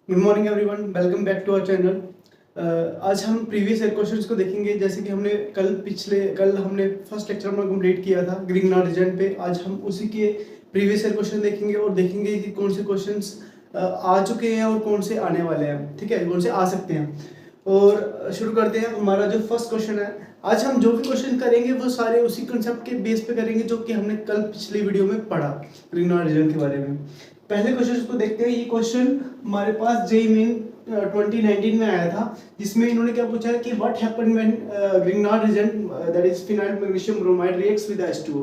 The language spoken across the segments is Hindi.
Good morning everyone, welcome back to our channel. आज हम प्रीवियस ईयर क्वेश्चंस को देखेंगे। जैसे कि हमने कल हमने फर्स्ट लेक्चर में कंप्लीट किया था ग्रिग्नार्ड रीजन पे। आज हम उसी के प्रीवियस ईयर क्वेश्चन देखेंगे और देखेंगे कि कौन से क्वेश्चंस आ चुके हैं और कौन से आने वाले हैं, ठीक है, कौन से आ सकते हैं। और शुरू करते हैं। हमारा जो फर्स्ट क्वेश्चन है, आज हम जो भी क्वेश्चन करेंगे वो सारे उसी कंसेप्ट के बेस पे करेंगे जो कि हमने कल पिछली वीडियो में पढ़ा ग्रिग्नार्ड रीजन के बारे में। पहले क्वेश्चन को देखते हैं। ये क्वेश्चन हमारे पास जेईई मेन 2019 में आया था, जिसमें इन्होंने क्या पूछा है कि what happen when Grignard reason that is phenyl magnesium bromide reacts with H2O।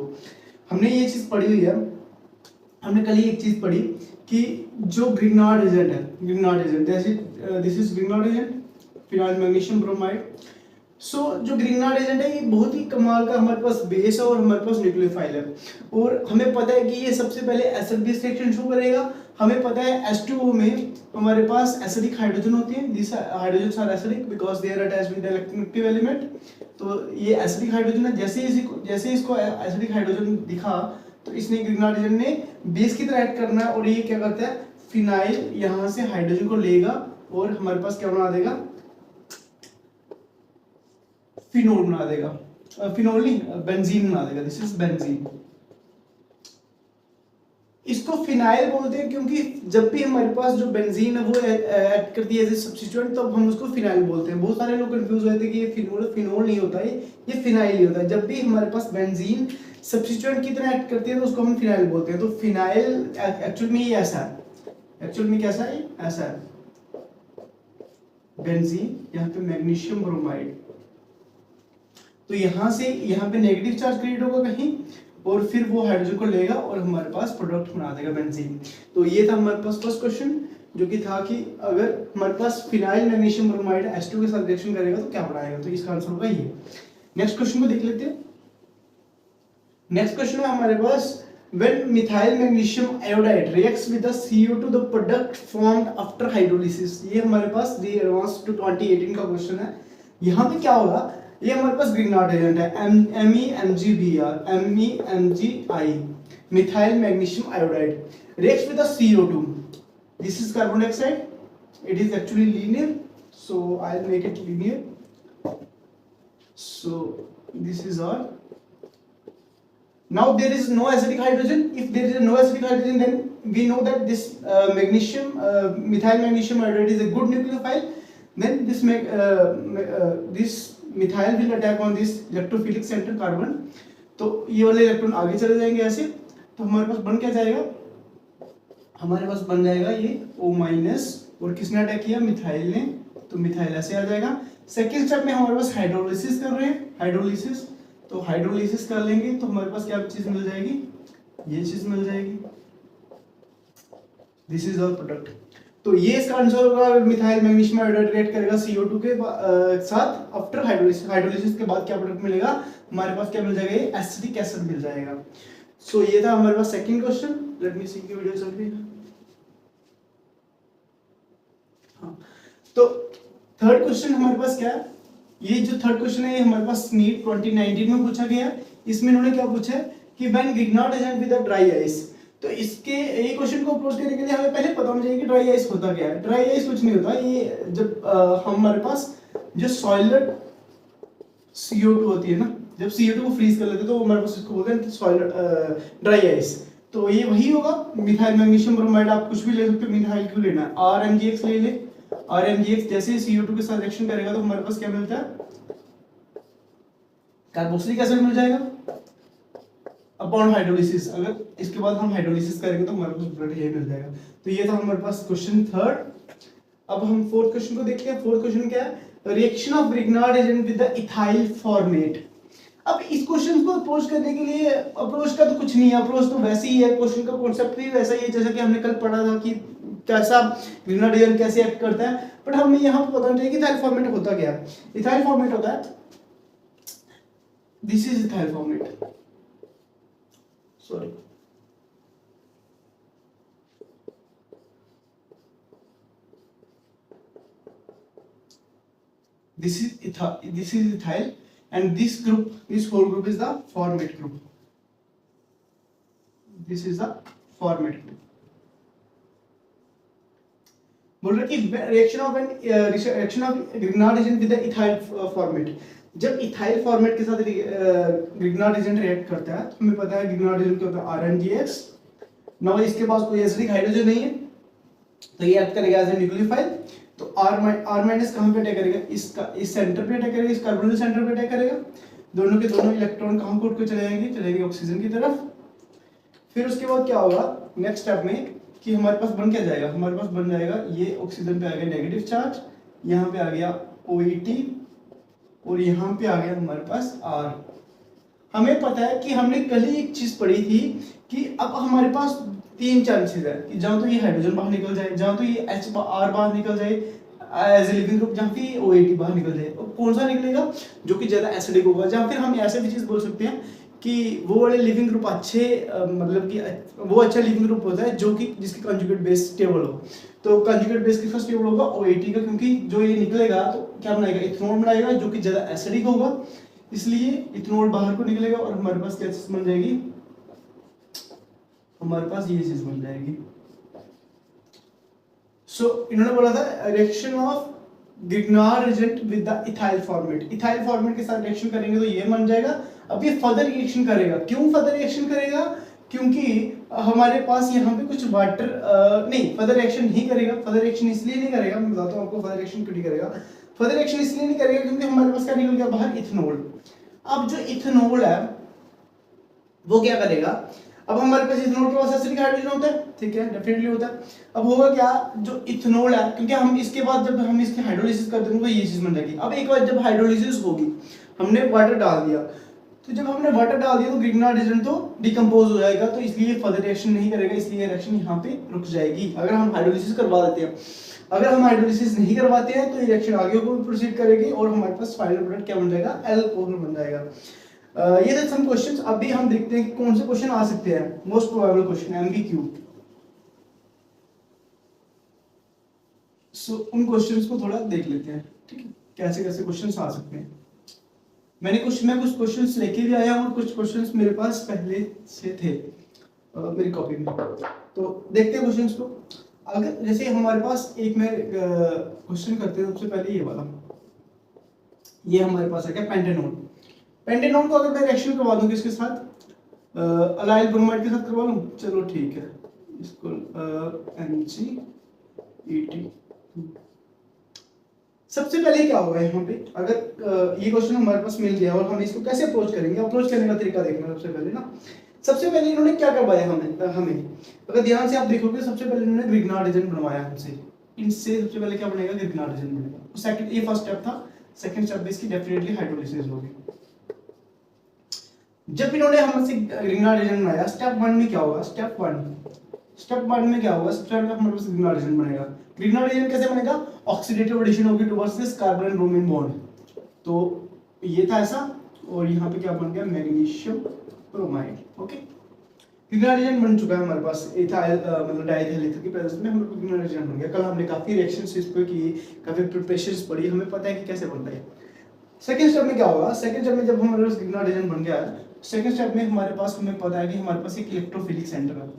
हमने ये चीज पढ़ी हुई है, हमने कल ही एक चीज पढ़ी कि जो ग्रिग्नार्ड रीजन है, ग्रिग्नार्ड रीजन जैसे this is Grignard reagent phenyl magnesium bromide. So जो ग्रिग्नार्ड एजेंट है ये बहुत ही कमाल का हमारे पास बेस है और हमारे पास न्यूक्लियोफाइल है। और हमें पता है कि ये सबसे पहले एसिड बेस रिएक्शन शो करेगा। हमें पता है H2O में हमारे पास एसिडिक हाइड्रोजन होती है। This hydrogens are acidic because they are attached with electronegative element. तो ये एसिडिक हाइड्रोजन है। जैसे इसको एसिडिक हाइड्रोजन दिखा तो इसने ग्रिग्नार्ड एजेंट ने बेस की तरह ऐड करना है और ये क्या करता है, फिनाइल यहाँ से हाइड्रोजन को लेगा और हमारे पास क्या बना देगा, फिनोल बना देगा। फिनोल नहीं, बेंजीन बना देगा। This is benzene. इसको फिनाइल बोलते हैं क्योंकि जब भी हमारे पास जो बेंजीन है वो ऐड करती है एज ए सब्स्टिट्यूएंट तब हम उसको फिनाइल बोलते हैं। बहुत सारे लोग कंफ्यूज होते हैं कि ये फिनोल नहीं होता है, ये फिनाइल ही होता है। जब भी हमारे पास बेंजीन सब्स्टिट्यूएंट की तरह ऐड करती है तो उसको हम फिनाइल बोलते हैं। तो फिनाइल एक्चुअल में ये ऐसा है, एक्चुअल में कैसा है, ऐसा है बेंजीन, यहाँ पे मैग्नीशियम ब्रोमाइड। तो यहां से यहाँ पे नेगेटिव चार्ज क्रिएट होगा कहीं और फिर वो हाइड्रोजन को लेगा और हमारे पास प्रोडक्ट बना देगा बेंजीन। तो ये था हमारे पास फर्स्ट क्वेश्चन, जो कि था कि अगर हमारे पास फिनाइल मैग्नीशियम ब्रोमाइड H2 के साथ रिएक्शन करेगा तो क्या बनाएगा। तो इसका आंसर होगा ये। नेक्स्ट क्वेश्चन को देख लेते हैं। नेक्स्ट क्वेश्चन है हमारे पास when methyl magnesium iodide reacts with the CO2 the product formed after hydrolysis। ये हमारे पास दी एडवांस टू 2018 का क्वेश्चन है। यहाँ पे क्या होगा, ये हमारे पास ग्रिग्नार्ड एजेंट है MEMgBr MEMgI methyl magnesium iodide reacts with the CO2। this is carbon dioxide, it is actually linear, so I'll make it linear। so this is our, now there is no acidic hydrogen. If there is no acidic hydrogen then we know that this methyl magnesium iodide is a good nucleophile। then this methyl will attack on this electrophilic center carbon। तो ये वाले इलेक्ट्रॉन आगे चले जाएंगे ऐसे। तो हमारे पास बन क्या जाएगा, हमारे पास बन जाएगा ये O-, और किसने अटैक किया, मिथाइल ने। तो मिथाइल ऐसे आ जाएगा। सेकेंड स्टेप में हमारे पास हाइड्रोलिसिस कर रहे हैं, हाइड्रोलिसिस। तो हाइड्रोलिसिस कर लेंगे तो हमारे पास क्या चीज मिल जाएगी, ये चीज मिल जाएगी। This is our product. तो ये इसका आंसर होगा। मिथाइल मैग्नीशियम आयोडाइड रिएक्ट करेगा CO2 के साथ आफ्टर हाइड्रोलिसिस। हाइड्रोलिसिस के बाद क्या प्रोडक्ट मिलेगा, हमारे पास क्या मिल जाएगा, एसिटिक एसिड मिल जाएगा। सो ये था हमारे पास सेकंड क्वेश्चन। लेट मी सी की वीडियो चल रही है। हाँ, तो थर्ड क्वेश्चन हमारे पास क्या है, ये जो थर्ड क्वेश्चन है ये हमारे पास नीट 2019 में पूछा गया है। इसमें इन्होंने क्या पूछा है कि when Grignard agent with a dry ice. तो इसके ये क्वेश्चन को अप्रोच करने के लिए हमें पहले पता होना चाहिए कि ड्राई आइस होता क्या है। ड्राई आइस कुछ नहीं होता, ये जब हमारे पास जो सॉलिड CO2 होती है ना, जब CO2 को फ्रीज कर लेते हैं तो हमारे पास इसको बोलते हैं सॉलिड ड्राई आइस। तो ये वही होगा। मिथाइल मैग्नीशियम ब्रोमाइड आप कुछ भी ले सकते हो, मिथाइल क्यों लेना है, RMgX ले ले। RMgX जैसे CO2 के साथ रिएक्शन करेगा तो हमारे पास क्या मिलता है, कार्बोक्सिलिक एसिड मिल जाएगा अपॉन हाइड्रोलिसिस। अगर इसके बाद हम हाइड्रोलिसिस करेंगे तो हमारे पास प्रोडक्ट ये मिल जाएगा। तो ये था हमारे पास क्वेश्चन थर्ड। अब हम फोर्थ क्वेश्चन को देखते हैं। फोर्थ क्वेश्चन क्या है, reaction of Grignard agent with the ethyl format. अब इस क्वेश्चन को अप्रोच करने के लिए अप्रोच का तो कुछ नहीं है, अप्रोच तो वैसे ही है, क्वेश्चन का कॉन्सेप्ट भी वैसा ही है जैसा कि हमने कल पढ़ा था कि कैसा ग्रिग्नार्ड एजेंट कैसे एक्ट करता है। बट हमें यहाँ पे पता नहीं चाहिए कि इथाइल फॉर्मेट होता क्या है। इथाइल फॉर्मेट होता है, this is ethyl format, sorry this is ethyl and this whole group is the formate group। this is the formate group। बोल रहा है कि reaction of Grignard agent with the ethyl format. जब इथाइल फॉर्मेट के साथ ग्रिग्नार्ड एजेंट रिएक्ट करता है, तो हमें पता है ग्रिग्नार्ड एजेंट क्या होता है, RnGX। नाउ इसके पास कोई एसिडिक हाइड्रोजन नहीं है, तो ये एक्ट करेगा एज ए न्यूक्लियोफाइल। तो R माइनस कहां पे अटैक करेगा, इस सेंटर पे अटैक करेगा, इस कार्बोनिल सेंटर पे अटैक करेगा। दोनों के दोनों इलेक्ट्रॉन कहां को उठ के चले जाएंगे ऑक्सीजन की तरफ। फिर उसके बाद क्या होगा नेक्स्ट स्टेप में कि हमारे पास बन क्या जाएगा, हमारे पास बन जाएगा ये ऑक्सीजन पे आ गया नेगेटिव चार्ज, यहाँ पे आ गया OET, और यहाँ पे आ गया हमारे पास R। हमें पता है कि हमने कल ही एक चीज पढ़ी थी कि अब हमारे पास तीन चांसेस है कि जहां तो ये हाइड्रोजन बाहर निकल जाए, जहां तो ये R बाहर निकल जाए एज ए लिविंग ग्रुप, जहां फिर OAT बाहर निकल जाए। और कौन सा निकलेगा, जो कि ज्यादा एसिडिक होगा। जहां फिर हम ऐसे भी चीज बोल सकते हैं कि वो वाले लिविंग ग्रुप अच्छे मतलब कि वो अच्छा लिविंग ग्रुप होता है जो कि जिसकी कंजुगेट बेस स्टेबल हो। तो कंजुगेट बेस किसका स्टेबल होगा, OAT का, क्योंकि जो ये निकलेगा तो क्या बनाएगा, इथेनॉल बनाएगा जो कि ज्यादा एसिडिक होगा, इसलिए इथेनॉल बाहर को निकलेगा और हमारे पास क्या चीज बन जाएगी, हमारे पास ये चीज बन जाएगी। इन्होंने बोला था reaction of Grignard agent with the ethyl format. Ethyl format के साथ रिएक्शन करेंगे तो ये बन जाएगा। अब ये फर्दर रिएक्शन करेगा, क्यों फर्दर रिएक्शन करेगा, क्योंकि हमारे पास यहाँ पे कुछ वाटर नहीं, फर्दर रिएक्शन नहीं करेगा। फर्दर रिएक्शन इसलिए नहीं करेगा, मैं बताता हूँ आपको फर्दर रिएक्शन क्यों नहीं करेगा। फर्दर रिएक्शन इसलिए नहीं करेगा क्योंकि हमारे पास क्या निकल गया बाहर, इथेनॉल। अब जो इथेनॉल है वो क्या करेगा, अब हमारे पास इथेनॉल के पास एसिडिक हाइड्रोजन होता है, ठीक है, डेफिनेटली होता है। अब होगा क्या, जो इथेनॉल है, क्योंकि हम इसके बाद जब हम इसकी हाइड्रोलिसिस कर देंगे तो ये चीज बन जाएगी। अब एक बार जब हाइड्रोलिसिस होगी, हमने वाटर डाल दिया, तो जब हमने वाटर डाल दिया तो ग्रिग्नार्ड एजेंट तो डिकम्पोज हो जाएगा, तो इसलिए फर्दर रिएक्शन नहीं करेगा, इसलिए रिएक्शन यहाँ पे रुक जाएगी अगर हम हाइड्रोलिसिस करवा देते हैं। अगर हम हाइड्रोलिसिस नहीं करवाते हैं तो ये रिएक्शन आगे को प्रोसीड करेगी और हमारे पास फाइनल प्रोडक्ट क्या बन जाएगा, अल्कोहल बन जाएगा। ये थे सम क्वेश्चंस। अभी हम देखते हैं कि कौन से क्वेश्चन आ सकते हैं, मोस्ट प्रोबेबल क्वेश्चन MVQ। उन क्वेश्चंस को थोड़ा देख लेते हैं, ठीक है, कैसे कैसे क्वेश्चंस आ सकते हैं। मैं कुछ क्वेश्चंस लेके भी आया हूं और कुछ क्वेश्चंस मेरे पास पहले से थे मेरी कॉपी में। तो देखते हैं क्वेश्चंस को। अगर जैसे हमारे पास एक में क्वेश्चन करते हैं, सबसे पहले ये वाला, ये हमारे पास है क्या, पेंटेनॉल। पेंटेनॉल को अगर मैं रिएक्शन करवा दूं किसके साथ, अलाइल ब्रोमाइड के साथ करवा लूं, चलो ठीक है, इसको NaCl। सबसे पहले क्या होगा यहाँ पे, अगर ये क्वेश्चन हमारे पास मिल गया और हम इसको कैसे अप्रोच करेंगे, अप्रोच करने का तरीका देखना सबसे पहले ना। सबसे पहले इन्होंने क्या करवाया हमें अगर ध्यान से आप देखोगे, सबसे पहले इन्होंने ग्रिग्नार्ड एजेंट बनवाया हमसे। इनसे सबसे पहले क्या बनेगा, ग्रिग्नार्ड एजेंट बनेगा। सेकंड, ये फर्स्ट स्टेप था। सेकंड स्टेप में इसकी डेफिनेटली हाइड्रोलिसिस होगी। जब इन्होंने हमसे ग्रिग्नार्ड एजेंट बनाया, स्टेप 1 में क्या होगा, स्टेप 1 में क्या होगा, सबसे पहले हमारे पास ग्रिग्नार्ड एजेंट बनेगा। ग्रिग्नार्ड एजेंट कैसे बनेगा, ऑक्सीडेटिव एडिशन होगी towards this carbon and bromine bond. तो ये था ऐसा, और यहाँ पे क्या बन गया, magnesium bromide. Okay, Grignard agent बन चुका है हमारे पास, इथाइल मतलब डाइइथाइल ईथर की प्रेजेंस में हमारे ग्रिग्नार्ड एजेंट बन गया। कल हमने काफी रिएक्शंस इस पे की, काफी प्रिपरेशंस पढ़ी, हमें पता है कि कैसे बनता है। सेकंड स्टेप में क्या होगा, सेकंड स्टेप में जब हमारे पास ग्रिग्नार्ड एजेंट बन गया है, सेकंड स्टेप में हमारे पास, हमें पता है कि हमारे पास एक इलेक्ट्रोफिलिक सेंटर है।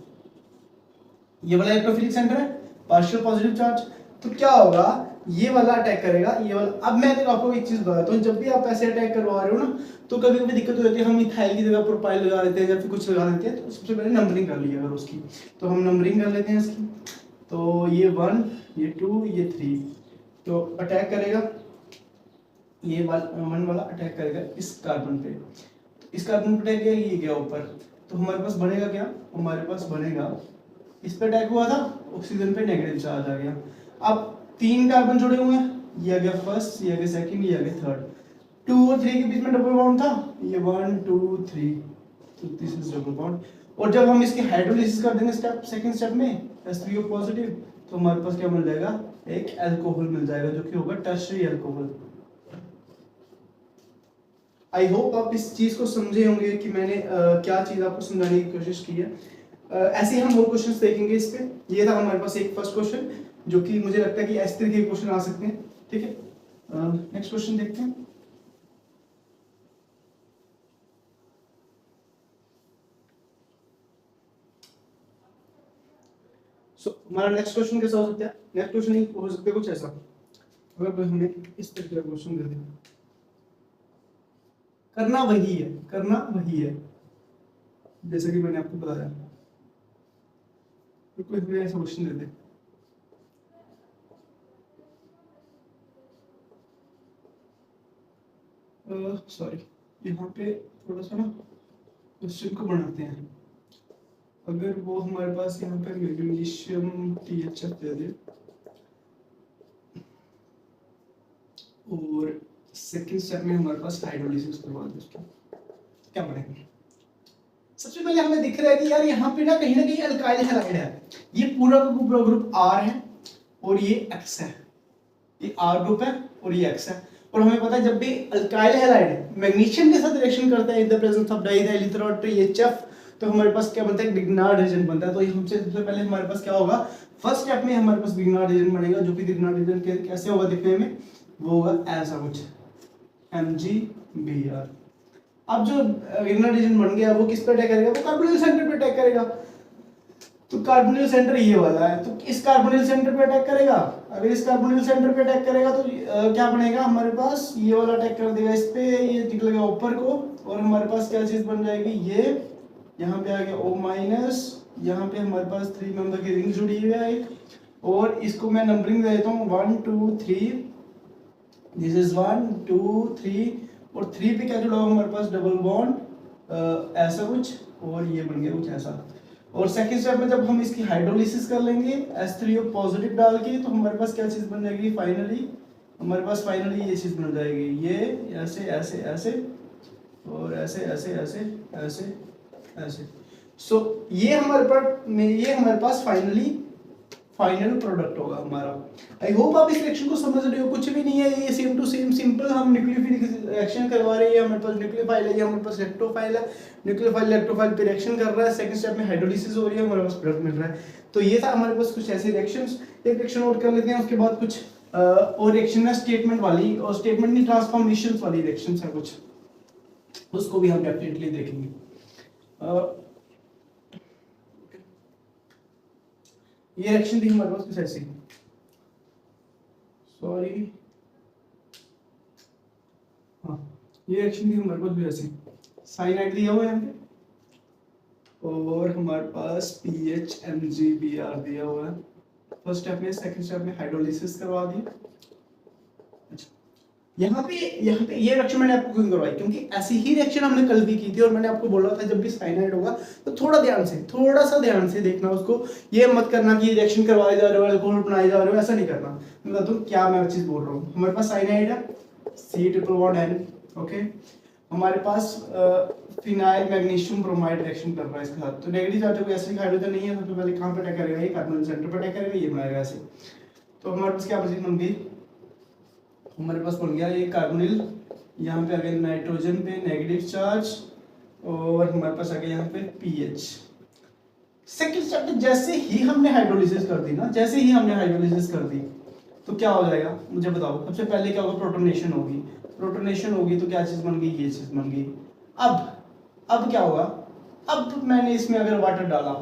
ये वाला इलेक्ट्रोफिलिक सेंटर है, पार्शियल पॉजिटिव चार्ज। तो क्या होगा, ये वाला अटैक करेगा, ये वाला। अब मैं आपको एक चीज बताता हूँ, जब भी आप ऐसे अटैक करवा रहे हो ना, तो कभी कभी दिक्कत हो जाती है। हम इथाइल की जगह प्रोपाइल लगा देते हैं या फिर कुछ लगा देते हैं, तो सबसे पहले नंबरिंग कर ली अगर उसकी, तो हम नंबरिंग कर लेते हैं इसकी। तो ये 1, ये 2, ये 3, तो अटैक करेगा, ये 1 वाला अटैक करेगा इस कार्बन पे, इस कार्बन पे अटैक किया, ये गया ऊपर, तो हमारे पास बनेगा क्या, हमारे पास बनेगा, इस पे अटैक हुआ था, ऑक्सीजन पे नेगेटिव चार्ज आ गया। अब 3 कार्बन जुड़े हुए हैं, ये आ गया फर्स्ट, ये आ गया सेकंड, ये आ गया थर्ड। 2 और 3 के बीच में डबल बॉन्ड था, ये 1 2 3, तो दिस इज डबल बॉन्ड। और जब हम इसकी हाइड्रोलिसिस कर देंगे स्टेप, सेकंड स्टेप में H3O पॉजिटिव, तो हमारे पास क्या मिल जाएगा, एक अल्कोहल मिल जाएगा, जो कि होगा टर्शियरी अल्कोहल। आई होप आप इस चीज को समझे होंगे कि मैंने क्या चीज आपको समझाने की कोशिश की है। ऐसे हम वो क्वेश्चंस देखेंगे इस पे। ये था हमारे पास एक फर्स्ट क्वेश्चन, जो कि मुझे लगता है कि इस तरह के क्वेश्चन आ सकते हैं, ठीक है। नेक्स्ट क्वेश्चन देखते हैं। हमारा नेक्स्ट क्वेश्चन कैसा हो सकता है? नेक्स्ट क्वेश्चन हो सकता है कुछ ऐसा, अगर हमें इस तरह का क्वेश्चन दे दें, करना वही है, करना वही है, जैसे कि मैंने आपको बताया, तो कोई हमें ऐसा क्वेश्चन दे दे, सॉरी यहाँ पे थोड़ा सा ना क्वेश्चन को बनाते हैं। अगर वो हमारे पास यहाँ पे मैग्नीशियम THF दे दे और सेकंड स्टेप में हमारे पास हाइड्रोलिसिस करवा दे, उसका क्या बनेगा? सबसे पहले हमें दिख रहा है कि यार यहाँ पे ना कहीं अल्काइल हैलाइड है, ये पूरा का पूरा ग्रुप R है और ये X है, ये R ग्रुप है और ये X है। और हमें पता है जब भी अल्काइल हैलाइड मैग्नीशियम के साथ रिएक्शन करता है in the presence of diethyl ether और THF, तो हमारे पास क्या बनता है? ग्रिग्नार्ड रीजन बनता है। तो हमसे सबसे पहले हमारे पास क्या होगा? फर्स्ट स्टेप में हमारे पास ग्रिग्नार्ड रीजन बनेगा, जो कि ग्रिग्नार्ड रीजन कैसे होगा दिखने में? वो होगा ऐसा कुछ MgBr। अब जो ग्रिग्नार्ड रीजन बन गया वो किस पे अटैक करेगा? वो कार्बोनिल सेंटर पे अटैक करेगा। तो कार्बोनिल सेंटर ये वाला है, तो इस कार्बोनिल सेंटर पे अटैक करेगा। अगर इस कार्बोनिल सेंटर पे अटैक करेगा तो क्या बनेगा हमारे पास? ये वाला अटैक कर देगा इस पे, ये निकलेगा ऊपर को, और हमारे पास क्या चीज बन जाएगी? ये यहाँ पे आ गया O-, यहाँ पे हमारे पास 3 मेंबर की रिंग जुड़ी हुई है एक, और इसको मैं नंबरिंग दे देता हूँ 1 2 3, दिस इज 1 2 3, और 3 पे क्या जुड़ा हुआ हमारे पास? डबल बॉन्ड ऐसा कुछ, और ये बन गया कुछ ऐसा। और सेकंड स्टेप में जब हम इसकी हाइड्रोलिसिस कर लेंगे H3O पॉजिटिव डाल के, तो हमारे पास क्या चीज बन जाएगी? फाइनली हमारे पास फाइनली ये चीज बन जाएगी, ये ऐसे ऐसे ऐसे और ऐसे ऐसे ऐसे ऐसे ऐसे। सो ये हमारे पास फाइनल प्रोडक्ट होगा हमारा। आई होप आप इस रिएक्शन को समझ रहे हो, कुछ भी नहीं है, ये सेम टू सेम सिंपल हम न्यूक्लियोफिलिक रिएक्शन करवा रहे हैं। हमारे पास न्यूक्लियोफाइल है, हमारे पास इलेक्ट्रोफाइल है, न्यूक्लियोफाइल इलेक्ट्रोफाइल पे रिएक्शन कर रहा है, सेकंड स्टेप में हाइड्रोलिसिस हो रही है, हमारे पास प्रोडक्ट मिल रहा है। तो ये था हमारे पास कुछ ऐसे रिएक्शंस। एक रिएक्शन और कर लेते हैं, उसके बाद कुछ और रिएक्शन है स्टेटमेंट वाली, और स्टेटमेंट नहीं ट्रांसफॉर्मेशंस वाली रिएक्शंस है कुछ, उसको भी हम डेफिनेटली देखेंगे। ये रिएक्शन थी हमारे पास कुछ ऐसी, सॉरी हाँ, ये रिएक्शन थी हमारे पास कुछ ऐसी, साइनाइड दिया हुआ है यहाँ पे, और हमारे पास PH MgBr दिया हुआ है। फर्स्ट स्टेप में, सेकंड स्टेप में हाइड्रोलिसिस करवा दी। अच्छा, यहाँ पे ये रिएक्शन मैंने आपको क्यों करवाई? क्योंकि ऐसी ही रिएक्शन हमने कल भी की थी, और मैंने आपको बोला था जब भी साइनाइड होगा तो थोड़ा सा ध्यान से देखना उसको। ये मत करना कि रिएक्शन करवाए जा रहे हो, अल्कोहल बनाए जा रहे हो, ऐसा नहीं करना। मैं बताता हूँ क्या मैं चीज बोल रहा हूँ। हमारे पास साइनाइड है C∼N, ओके, हमारे पास फिनाइल मैग्नीशियम ब्रोमाइड रिएक्शन कर रहा है इसके साथ। तो नेगेटिव चार्ज कोई एसिडिक हाइड्रोजन नहीं है, सबसे पहले कहाँ पे अटैक करेगा? ये कार्बोनिल सेंटर पे अटैक करेगा, ये बनाएगा ऐसे। तो हमारे पास क्या बन गई? हमारे पास बन गया ये कार्बोनिल, यहाँ पे आ गया नाइट्रोजन पे नेगेटिव चार्ज, और हमारे पास आ गया यहाँ पे PH। सेकंड स्टेप में जैसे ही हमने हाइड्रोलिसिस कर दी तो क्या हो जाएगा मुझे बताओ? सबसे पहले क्या होगा? प्रोटोनेशन होगी, तो क्या चीज बन गई? ये चीज बन गई। अब क्या होगा? अब मैंने इसमें अगर वाटर डाला,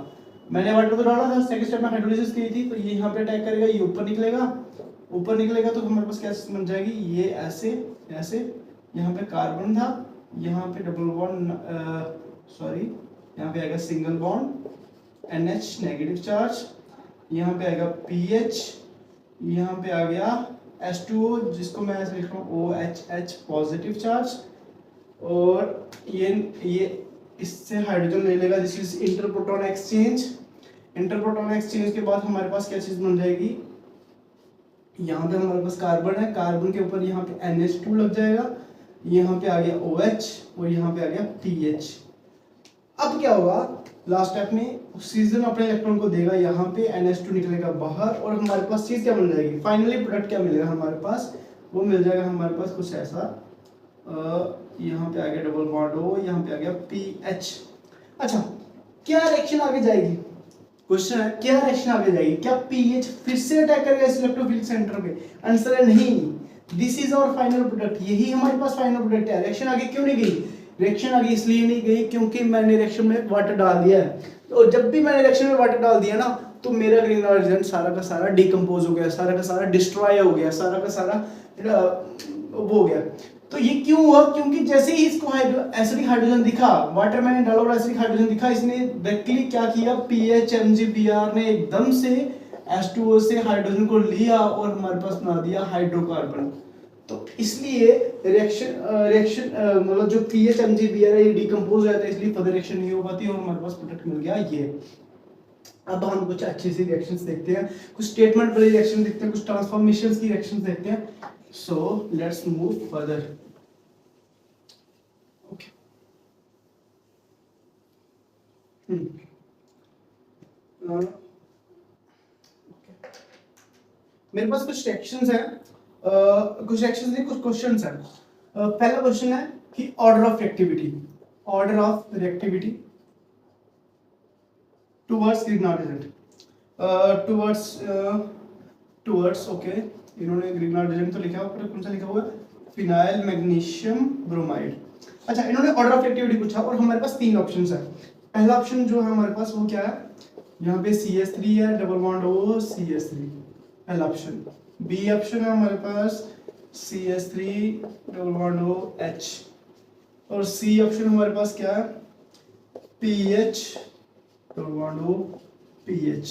मैंने वाटर तो डाला था, सेकंड स्टेप में हाइड्रोलिसिस की थी, तो ये यहाँ पे अटैक करेगा, ये ऊपर निकलेगा, तो हमारे पास क्या बन जाएगी? ये ऐसे ऐसे, यहाँ पे कार्बन था, यहाँ पे डबल बॉन्ड, सॉरी यहाँ पे आएगा single bond NH negative charge, यहाँ पे आएगा PH, यहाँ पे आ गया H2O जिसको मैं ऐसे लिख रहा हूँ OHH पॉजिटिव चार्ज, और ये इससे हाइड्रोजन ले लेगा, दिस इज इंटरप्रोटॉन एक्सचेंज के बाद हमारे पास क्या चीज बन जाएगी? यहाँ पे हमारे पास कार्बन है, कार्बन के ऊपर यहाँ पे NH2 लग जाएगा, यहाँ पे आ गया OH, और यहाँ पे आ गया TH। अब क्या होगा? लास्ट स्टेप में ऑक्सीजन अपने इलेक्ट्रॉन को देगा, यहाँ पे NH2 निकलेगा बाहर, और हमारे पास चीज क्या बन जाएगी? फाइनली प्रोडक्ट क्या मिलेगा हमारे पास? वो मिल जाएगा हमारे पास कुछ ऐसा, यहाँ पे आ गया डबल बॉन्ड O, यहाँ पे आ गया PH। अच्छा, क्या रिएक्शन आगे जाएगी? क्वेश्चन है क्या रिएक्शन आगे जाएगी? क्या PH फिर से अटैक करेगा इस इलेक्ट्रोफिलिक सेंटर पे? आंसर है नहीं। This is our final product, यही हमारे पास फाइनल प्रोडक्ट है। रिएक्शन आगे क्यों नहीं गई? रिएक्शन आगे इसलिए नहीं गई क्योंकि मैंने रिएक्शन में वाटर डाल दिया है। और जब भी मैंने रिएक्शन में वाटर डाल दिया ना तो मेरा ग्रीनहाउस रिएजेंट सारा का सारा डिकम्पोज हो गया, सारा का सारा डिस्ट्रॉय हो गया, सारा का सारा वो हो गया। तो ये क्यों हुआ? क्योंकि जैसे ही इसको एसिडिक हाइड्रोजन दिखा, वाटर में डाला और एसिडिक हाइड्रोजन दिखा, इसने डायरेक्टली क्या किया, PHMgBr ने एकदम से H2O से हाइड्रोजन को लिया और हमारे पास बना दिया हाइड्रोकार्बन। तो इसलिए रिएक्शन मतलब जो PHMgBr है ये डिकम्पोज हो जाता है, इसलिए फर्दर रिएक्शन नहीं हो पाती और हमारे पास प्रोडक्ट मिल गया ये। अब हम कुछ अच्छी सी रिएक्शंस देखते हैं, कुछ स्टेटमेंट वाली रिएक्शन देखते हैं, कुछ ट्रांसफॉर्मेशंस की रिएक्शंस देखते हैं। So let's move further. Okay, मेरे पास कुछ रिएक्शंस हैं, कुछ रिएक्शंस नहीं, कुछ क्वेश्चंस हैं। पहला क्वेश्चन है कि order of reactivity, order of reactivity towards Grignard agent, towards okay, इन्होंने ग्रिग्नार्ड एजेंट तो लिखा है, ऊपर कौन सा लिखा हुआ है, फिनाइल मैग्नीशियम ब्रोमाइड। अच्छा, इन्होंने ऑर्डर ऑफ रिएक्टिविटी पूछा और हमारे पास तीन ऑप्शंस है। पहला ऑप्शन जो है हमारे पास वो क्या है, यहाँ पे CH3 है, डबल बॉन्ड O CH3, पहला ऑप्शन। बी ऑप्शन है हमारे पास CH3 double bond O H, और सी ऑप्शन हमारे पास क्या है, PH double bond O PH।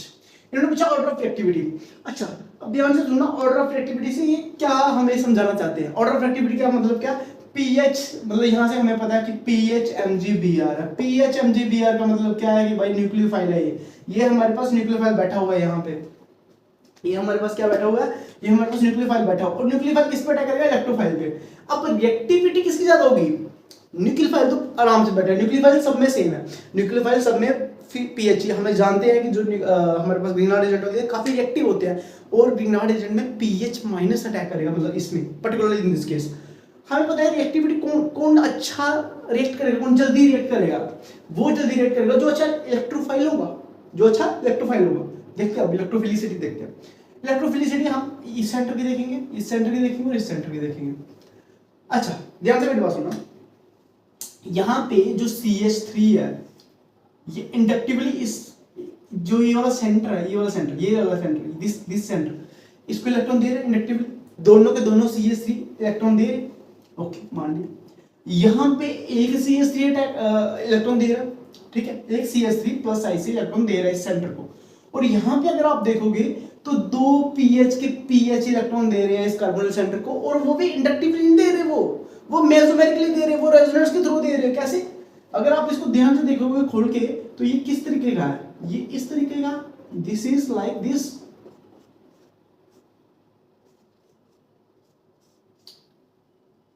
इन्होंने पूछा ऑर्डर ऑफ रिएक्टिविटी। अच्छा, अब ध्यान से सुनना, ऑर्डर ऑफ रिएक्टिविटी से ये क्या हमें समझाना चाहते हैं। ऑर्डर ऑफ रिएक्टिविटी का मतलब क्या, पीएच, मतलब यहाँ से हमें पता है कि PHMgBr है। PHMgBr का मतलब क्या है कि भाई न्यूक्लियोफाइल है ये हमारे पास न्यूक्लियोफाइल बैठा हुआ है यहाँ पे, ये हमारे पास क्या बैठा हुआ है, ये हमारे पास न्यूक्लियोफाइल बैठा हुआ, और न्यूक्लियोफाइल किस पे अटैक करेगा, इलेक्ट्रोफाइल पे। अब रिएक्टिविटी किसकी ज्यादा होगी, न्यूक्लियोफाइल तो आराम से बैठा है, न्यूक्लियोफाइल सब में सेम है, न्यूक्लियोफाइल सब में पीएच, हमें जानते हैं कि जो हमारे पास ग्रीनहाउस एजेंट होते हैं काफी रिएक्टिव होते हैं, और ग्रीनहाउस एजेंट में पीएच माइनस अटैक करेगा, मतलब इसमें पर्टिकुलरली इन दिस केस हमें पता है रिएक्टिविटी कौन अच्छा रिएक्ट करेगा, कौन जल्दी रिएक्ट करेगा, वो जल्दी रिएक्ट करेगा जो अच्छा इलेक्ट्रोफाइल होगा, जो अच्छा इलेक्ट्रोफाइल होगा। देखते हैं अब इलेक्ट्रोफिलिसिटी देखते हैं। इलेक्ट्रोफिलिसिटी हम इस सेंटर की देखेंगे, इस सेंटर की देखेंगे और इस सेंटर की देखेंगे। अच्छा, ध्यान से मेरी बात सुनना, यहाँ पे जो CH3 है ये इंडक्टिवली इस जो ये वाला सेंटर है, ये वाला सेंटर, ये वाला सेंटर, दिस सेंटर, इसको इलेक्ट्रॉन दे रहे हैं इंडक्टिवली, दोनों के दोनों CH3 इलेक्ट्रॉन दे रहे, ओके मान लिया। यहाँ पे एक CH3 इलेक्ट्रॉन दे रहा है, ठीक है, एक CH3 प्लस I से इलेक्ट्रॉन दे रहा है इस सेंटर को, और यहाँ पे अगर आप देखोगे तो दो PH के PH इलेक्ट्रॉन दे रहे हैं इस कार्बोनिल सेंटर को, और वो भी इंडक्टिवली नहीं दे रहे, वो मेसोमेरिकली दे रहे, वो रेजोनेंस के थ्रू दे रहे। कैसे? अगर आप इसको ध्यान से देखोगे खोल के तो ये किस तरीके का है, ये इस तरीके का, दिस इज लाइक दिस,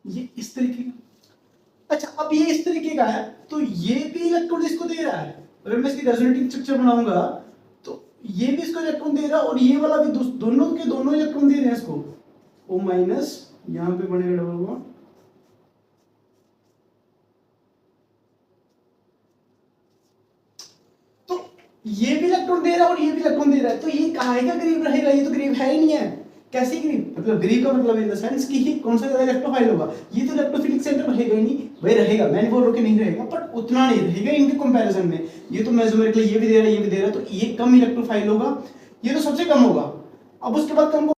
ये इस तरीके का। अच्छा, अब ये इस तरीके का है तो ये भी इलेक्ट्रॉन इसको दे रहा है, अगर मैं इसकी रेजोनेटिंग स्ट्रक्चर बनाऊंगा तो ये भी इसको इलेक्ट्रॉन दे रहा है और ये वाला भी, दोनों के दोनों इलेक्ट्रॉन दे रहे हैं इसको, O माइनस, यहां पे बनेगा डबल बॉन्ड, ये भी इलेक्ट्रॉन दे रहा है और ये भी इलेक्ट्रॉन दे रहा है, तो ये काहे का ग्रीव रहेगा, ये तो ग्रीव है ही नहीं है। कैसे ग्रीव, मतलब ग्रीव का मतलब इन द सेंस कि ये कौन सा ज्यादा इलेक्ट्रोफाइल होगा, ये तो इलेक्ट्रोफिलिक सेंटर रहेगा ही नहीं, भाई रहेगा, मैं नहीं बोल रहा कि नहीं रहेगा, बट उतना नहीं रहेगा इनके कंपैरिजन में। ये तो मेसोमेरिकली ये भी दे रहा है, ये भी दे रहा है, तो ये कम इलेक्ट्रोफाइल होगा, ये तो सबसे कम होगा। अब उसके बाद कम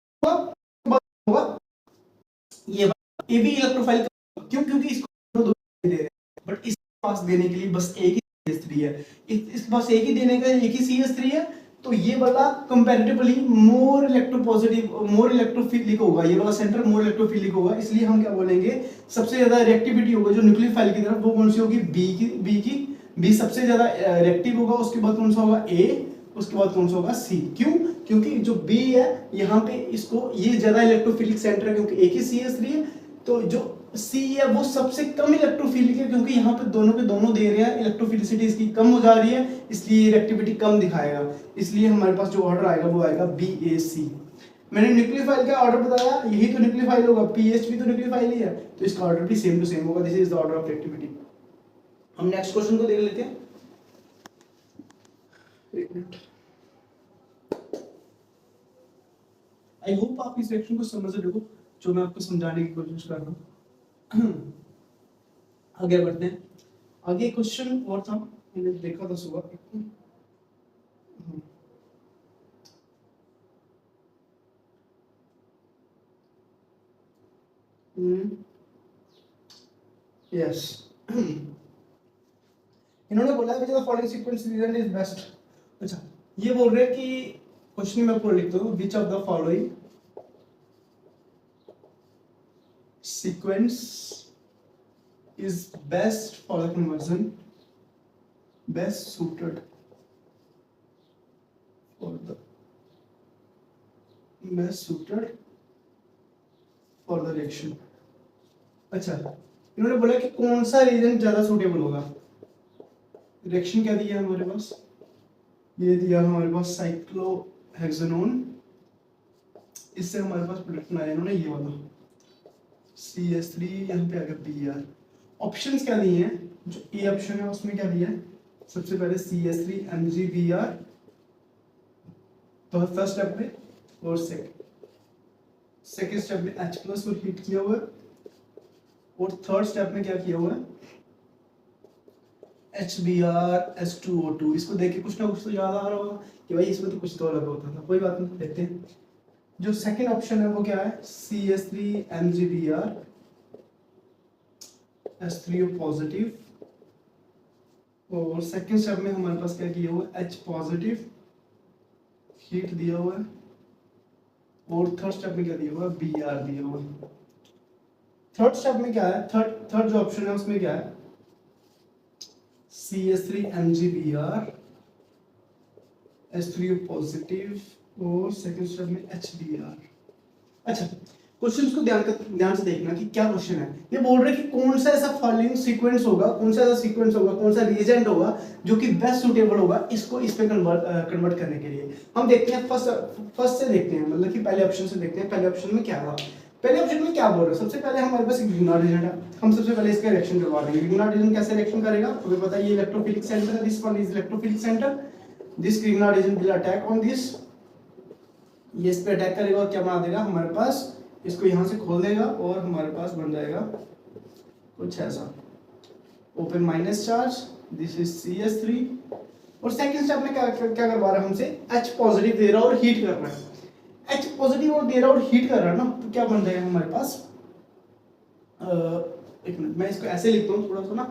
होगा ये भी इलेक्ट्रोफाइल, क्यों, क्योंकि इसको दो दे रहे हैं, बट इस पास देने के लिए बस एक CH3 है, इस पास एक ही देने का एक ही CH3 है, तो ये वाला कंपैरेटिवली मोर इलेक्ट्रोपॉजिटिव, मोर इलेक्ट्रोफिलिक होगा, ये वाला सेंटर मोर इलेक्ट्रोफिलिक होगा, इसलिए हम क्या बोलेंगे, सबसे ज्यादा रिएक्टिविटी होगा जो न्यूक्लियोफाइल की तरफ, वो कौन सी होगी, बी सबसे ज्यादा रिएक्टिव होगा, उसके बाद कौन सा होगा A, उसके बाद कौन सा होगा C। क्यों? क्योंकि जो B है यहाँ पे इसको, ये ज्यादा इलेक्ट्रोफिलिक सेंटर है क्योंकि एक ही CH3 है, तो जो C है वो सबसे कम इलेक्ट्रोफिलिक है क्योंकि यहाँ पे दोनों के दोनों दे रहे हैं, इलेक्ट्रोफिलिसिटी इसकी कम हो जा रही है, इसलिए रिएक्टिविटी कम दिखाएगा, इसलिए हमारे पास जो ऑर्डर आएगा वो आएगा BAC। मैंने न्यूक्लियोफाइल का ऑर्डर बताया, यही तो न्यूक्लियोफाइल होगा, PH भी तो न्यूक्लियोफाइल ही है, तो इसका ऑर्डर भी सेम टू सेम होगा, this is the order of reactivity. हम नेक्स्ट क्वेश्चन को देख लेते हैं, एक मिनट। आई होप आप इस रिएक्शन को समझ रहे हो जो मैं आपको समझाने की कोशिश कर रहा हूँ। आगे बढ़ते हैं, आगे क्वेश्चन और था, मैंने देखा था सुबह, यस इन्होंने बोला है the following sequence reason is best. अच्छा, ये बोल रहे हैं कि क्वेश्चन में आपको लिखता हूँ, which of the following sequence is best for the conversion, best suited for the reaction। अच्छा, इन्होंने बोला कि कौन सा रीजन ज्यादा सूटेबल होगा। रिएक्शन क्या दिया हमारे पास, ये दिया हमारे पास साइक्लोहेक्सेनोन, इससे हमारे पास प्रोडक्ट आया इन्होंने ये वाला CH3, यहाँ पे आ गया Br। ऑप्शंस क्या दिए हैं, जो ए ऑप्शन है उसमें क्या दिया है, सबसे पहले CH3 MgBr तो फर्स्ट स्टेप में, और सेकंड स्टेप में H प्लस और हीट किया हुआ है, और थर्ड स्टेप में क्या किया हुआ है HBr H2O2। इसको देख के कुछ ना कुछ तो याद आ रहा होगा कि भाई इसमें तो कुछ तो अलग होता था, कोई बात नहीं, देखते हैं। जो सेकंड ऑप्शन है वो क्या है, CH3 MgBr H3O पॉजिटिव, और सेकंड स्टेप में हमारे पास क्या किया हुआ है H पॉजिटिव, हीट दिया हुआ है, और थर्ड स्टेप में क्या दिया हुआ है Br दिया हुआ है। थर्ड स्टेप में क्या है, थर्ड जो ऑप्शन है उसमें क्या है CH3 MgBr H3O पॉजिटिव, और सेकंड स्टेप में HBr। अच्छा, क्वेश्चन को ध्यान से देखना कि क्या क्वेश्चन है। ये बोल रहे हैं कि कौन सा ऐसा फॉलोइंग सीक्वेंस होगा, कौन सा रिएजेंट होगा जो कि बेस्ट सूटेबल होगा इसको इस पे कन्वर्ट करने के लिए। हम देखते हैं फर्स्ट से देखते हैं, मतलब कि पहले ऑप्शन से देखते हैं। पहले ऑप्शन में क्या था, पहले ऑप्शन में क्या बोल रहे हैं, सबसे पहले हमारे पास ग्रिग्नार्ड रीजन है, हम सबसे पहले इसका रिएक्शन करवा देंगे। ग्रिग्नार्ड रीजन कैसे रिएक्शन करेगा, तुम्हें पता है ये इलेक्ट्रोफिलिक सेंटर है, this one is electrophilic centre, this Grignard reason will attack on this, ये इस पे अटैक करेगा और क्या बना देगा हमारे पास, इसको यहां से खोल देगा और हमारे पास बन जाएगा कुछ ऐसा, open minus charge, this is CH3, और सेकंड स्टेप में क्या करवा रहा है हमसे, H पॉजिटिव दे रहा है और हीट कर रहा है, H पॉजिटिव और दे रहा है और हीट कर रहा है ना, तो क्या बन जाएगा हमारे पास, एक मिनट मैं इसको ऐसे लिखता हूँ थोड़ा सा ना,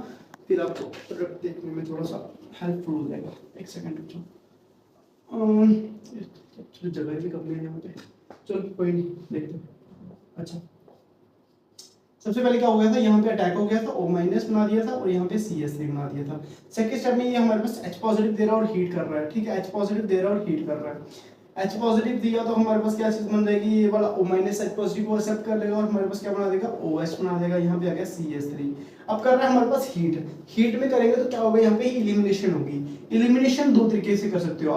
फिर आपको प्रोडक्ट देखने में थोड़ा सा हेल्पफुल हो जाएगा। एक सेकंड रुक जाओ, जगह भी कम है यहाँ पे, चलो कोई नहीं, देखते हैं। अच्छा, सबसे पहले क्या हो गया था, यहाँ पे अटैक हो गया था, O माइनस बना दिया था और यहाँ पे CH3 बना दिया था। सेकंड स्टेप में ये हमारे पास H पॉजिटिव दे रहा है और हीट कर रहा है, ठीक है, H पॉजिटिव दे रहा है और हीट कर रहा है। H पॉजिटिव दिया तो हमारे पास क्या चीज बन जाएगी, ये वाला O माइनस H पॉजिटिव को एक्सेप्ट कर लेगा और हमारे पास क्या बना देगा, OH बना देगा, यहाँ पे आ गया CH3। अब कर रहा है हमारे पास हीट में करेंगे तो क्या होगा, यहाँ पे इलिमिनेशन होगी। इलिमिनेशन दो तरीके से कर सकते हो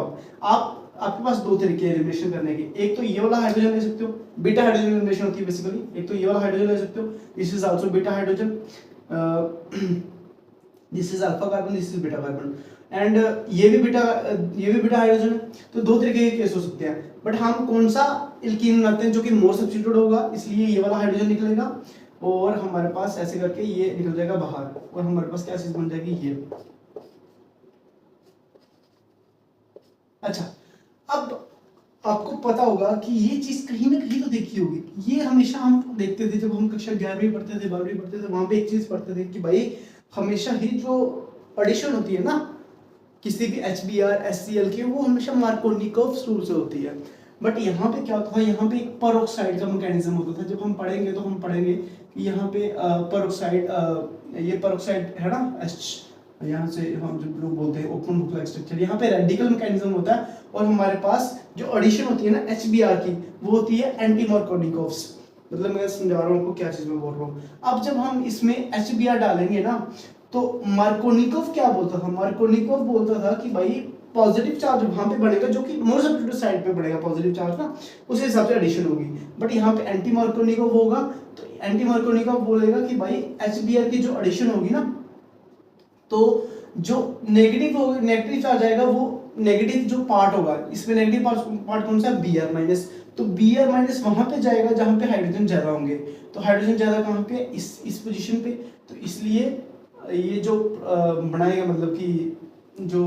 आपके पास दो तरीके एलिमिनेशन करने के, एक तो ये वाला हाइड्रोजन ले सकते हो, बीटा हाइड्रोजन एलिमिनेशन होती है बेसिकली, एक तो ये वाला हाइड्रोजन ले सकते हो, this is also beta hydrogen, this is alpha carbon, this is beta carbon, and ये भी बीटा हाइड्रोजन है। तो दो तरीके के केस हो सकते हैं, बट हम कौन सा एल्कीन बनाते हैं जो कि मोर सब्स्टिट्यूट होगा, इसलिए ये वाला हाइड्रोजन निकलेगा और हमारे पास ऐसे करके ये निकल जाएगा बाहर, और हमारे पास क्या चीज बन जाएगी, ये। अच्छा, अब आपको पता होगा कि ये चीज कहीं ना कहीं तो देखी होगी, ये हमेशा हम देखते थे जब हम कक्षा 11वीं पढ़ते थे, 12वीं पढ़ते थे, वहां पे एक चीज पढ़ते थे कि भाई हमेशा ही जो एडिशन होती है ना किसी भी HBr HCl की, वो हमेशा मार्कोनिकोव रूल से होती है। बट यहाँ पे क्या होता है, यहाँ पे एक पेरोक्साइड का मैकेनिज्म होता था। जब हम पढ़ेंगे तो हम पढ़ेंगे कि यहाँ पे पेरोक्साइड, ये पेरोक्साइड है ना, यहाँ से हम जो लोग बोलते हैं ओपन बुक लाइक स्ट्रक्चर, यहाँ पे रेडिकल मैकेनिज्म होता है, और हमारे पास जो एडिशन होती है ना HBr की, वो होती है एंटी मार्कोनिकोव्स। मतलब मैं समझा रहा हूँ आपको क्या चीज मैं बोल रहा हूँ। अब जब हम इसमें HBr डालेंगे ना, तो मार्कोनिकोव क्या बोलता था, मार्कोनिकोव बोलता था कि भाई पॉजिटिव चार्ज वहां पे बढ़ेगा जो कि मोर सब्स्टिट्यूट साइड पे बढ़ेगा पॉजिटिव चार्ज ना, उस हिसाब से एडिशन होगी। बट यहाँ पे एंटी मार्कोनिकोव होगा, तो एंटी मार्कोनिकोव बोलेगा कि भाई HBr की जो एडिशन होगी ना, तो जो नेगेटिव चार्ज आएगा, वो नेगेटिव जो पार्ट होगा इसमें, नेगेटिव पार्ट कौन सा है, Br माइनस, तो Br माइनस वहां पे जाएगा जहां पे हाइड्रोजन ज्यादा होंगे। तो हाइड्रोजन ज्यादा कहां पे, इस पोजीशन पे, तो इसलिए ये जो बनाएगा, मतलब कि जो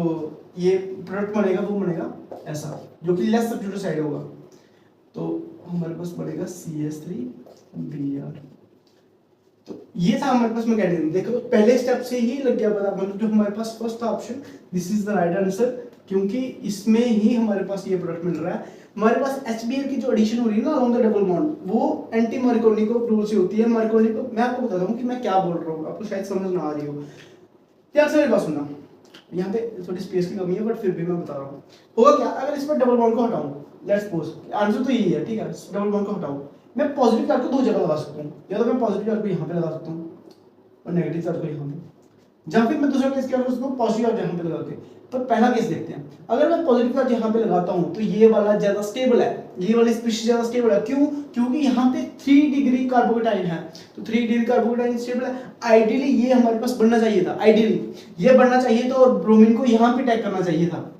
ये प्रोडक्ट बनेगा वो बनेगा ऐसा, जो कि लेस सब्स्टिट्यूट साइड होगा। तो हमारे पास बनेगा CH3Br। तो ये था हमारे पास मैकेनिज्म। देखो तो पहले स्टेप से ही लग गया पता, मतलब जो हमारे पास फर्स्ट था option, this is the right answer, क्योंकि इसमें ही हमारे पास ये प्रोडक्ट मिल रहा है। हमारे पास HBr की जो एडिशन हो रही है ना ऑन द डबल बॉन्ड, वो एंटी मार्कोनिको रूल से होती है। मार्कोनिको मैं आपको बताता हूँ कि मैं क्या बोल रहा हूँ, आपको शायद समझ ना आ रही हो। ध्यान से मेरी बात सुनना, यहाँ पे थोड़ी स्पेस की कमी है बट फिर भी मैं बता रहा हूँ। होगा क्या अगर इस पर डबल बॉन्ड को हटाऊं, लेट्स सपोज आंसर तो यही है, ठीक है, डबल बॉन्ड को हटाऊं, मैं पॉजिटिव चार्ज को दो जगह लगा सकता हूँ, या तो मैं पॉजिटिव चार्ज को यहाँ पे लगा सकता हूँ और नेगेटिव चार्ज को यहाँ पे, जहाँ फिर मैं दूसरा केस क्या कर सकता हूँ, पॉजिटिव चार्ज यहाँ पे लगा के। पर पहला केस देखते हैं, अगर मैं पॉजिटिव चार्ज यहाँ पे लगाता हूँ तो ये वाला ज्यादा स्टेबल है, ये वाली स्पीशीज ज्यादा स्टेबल है। क्यों? क्योंकि यहाँ पे 3 डिग्री कार्बोकेटाइन है, तो 3 डिग्री कार्बोकेटाइन स्टेबल है। आइडियली ये हमारे पास बनना चाहिए था, आइडियली ये बनना चाहिए था और ब्रोमीन को यहाँ पे टैग करना चाहिए था,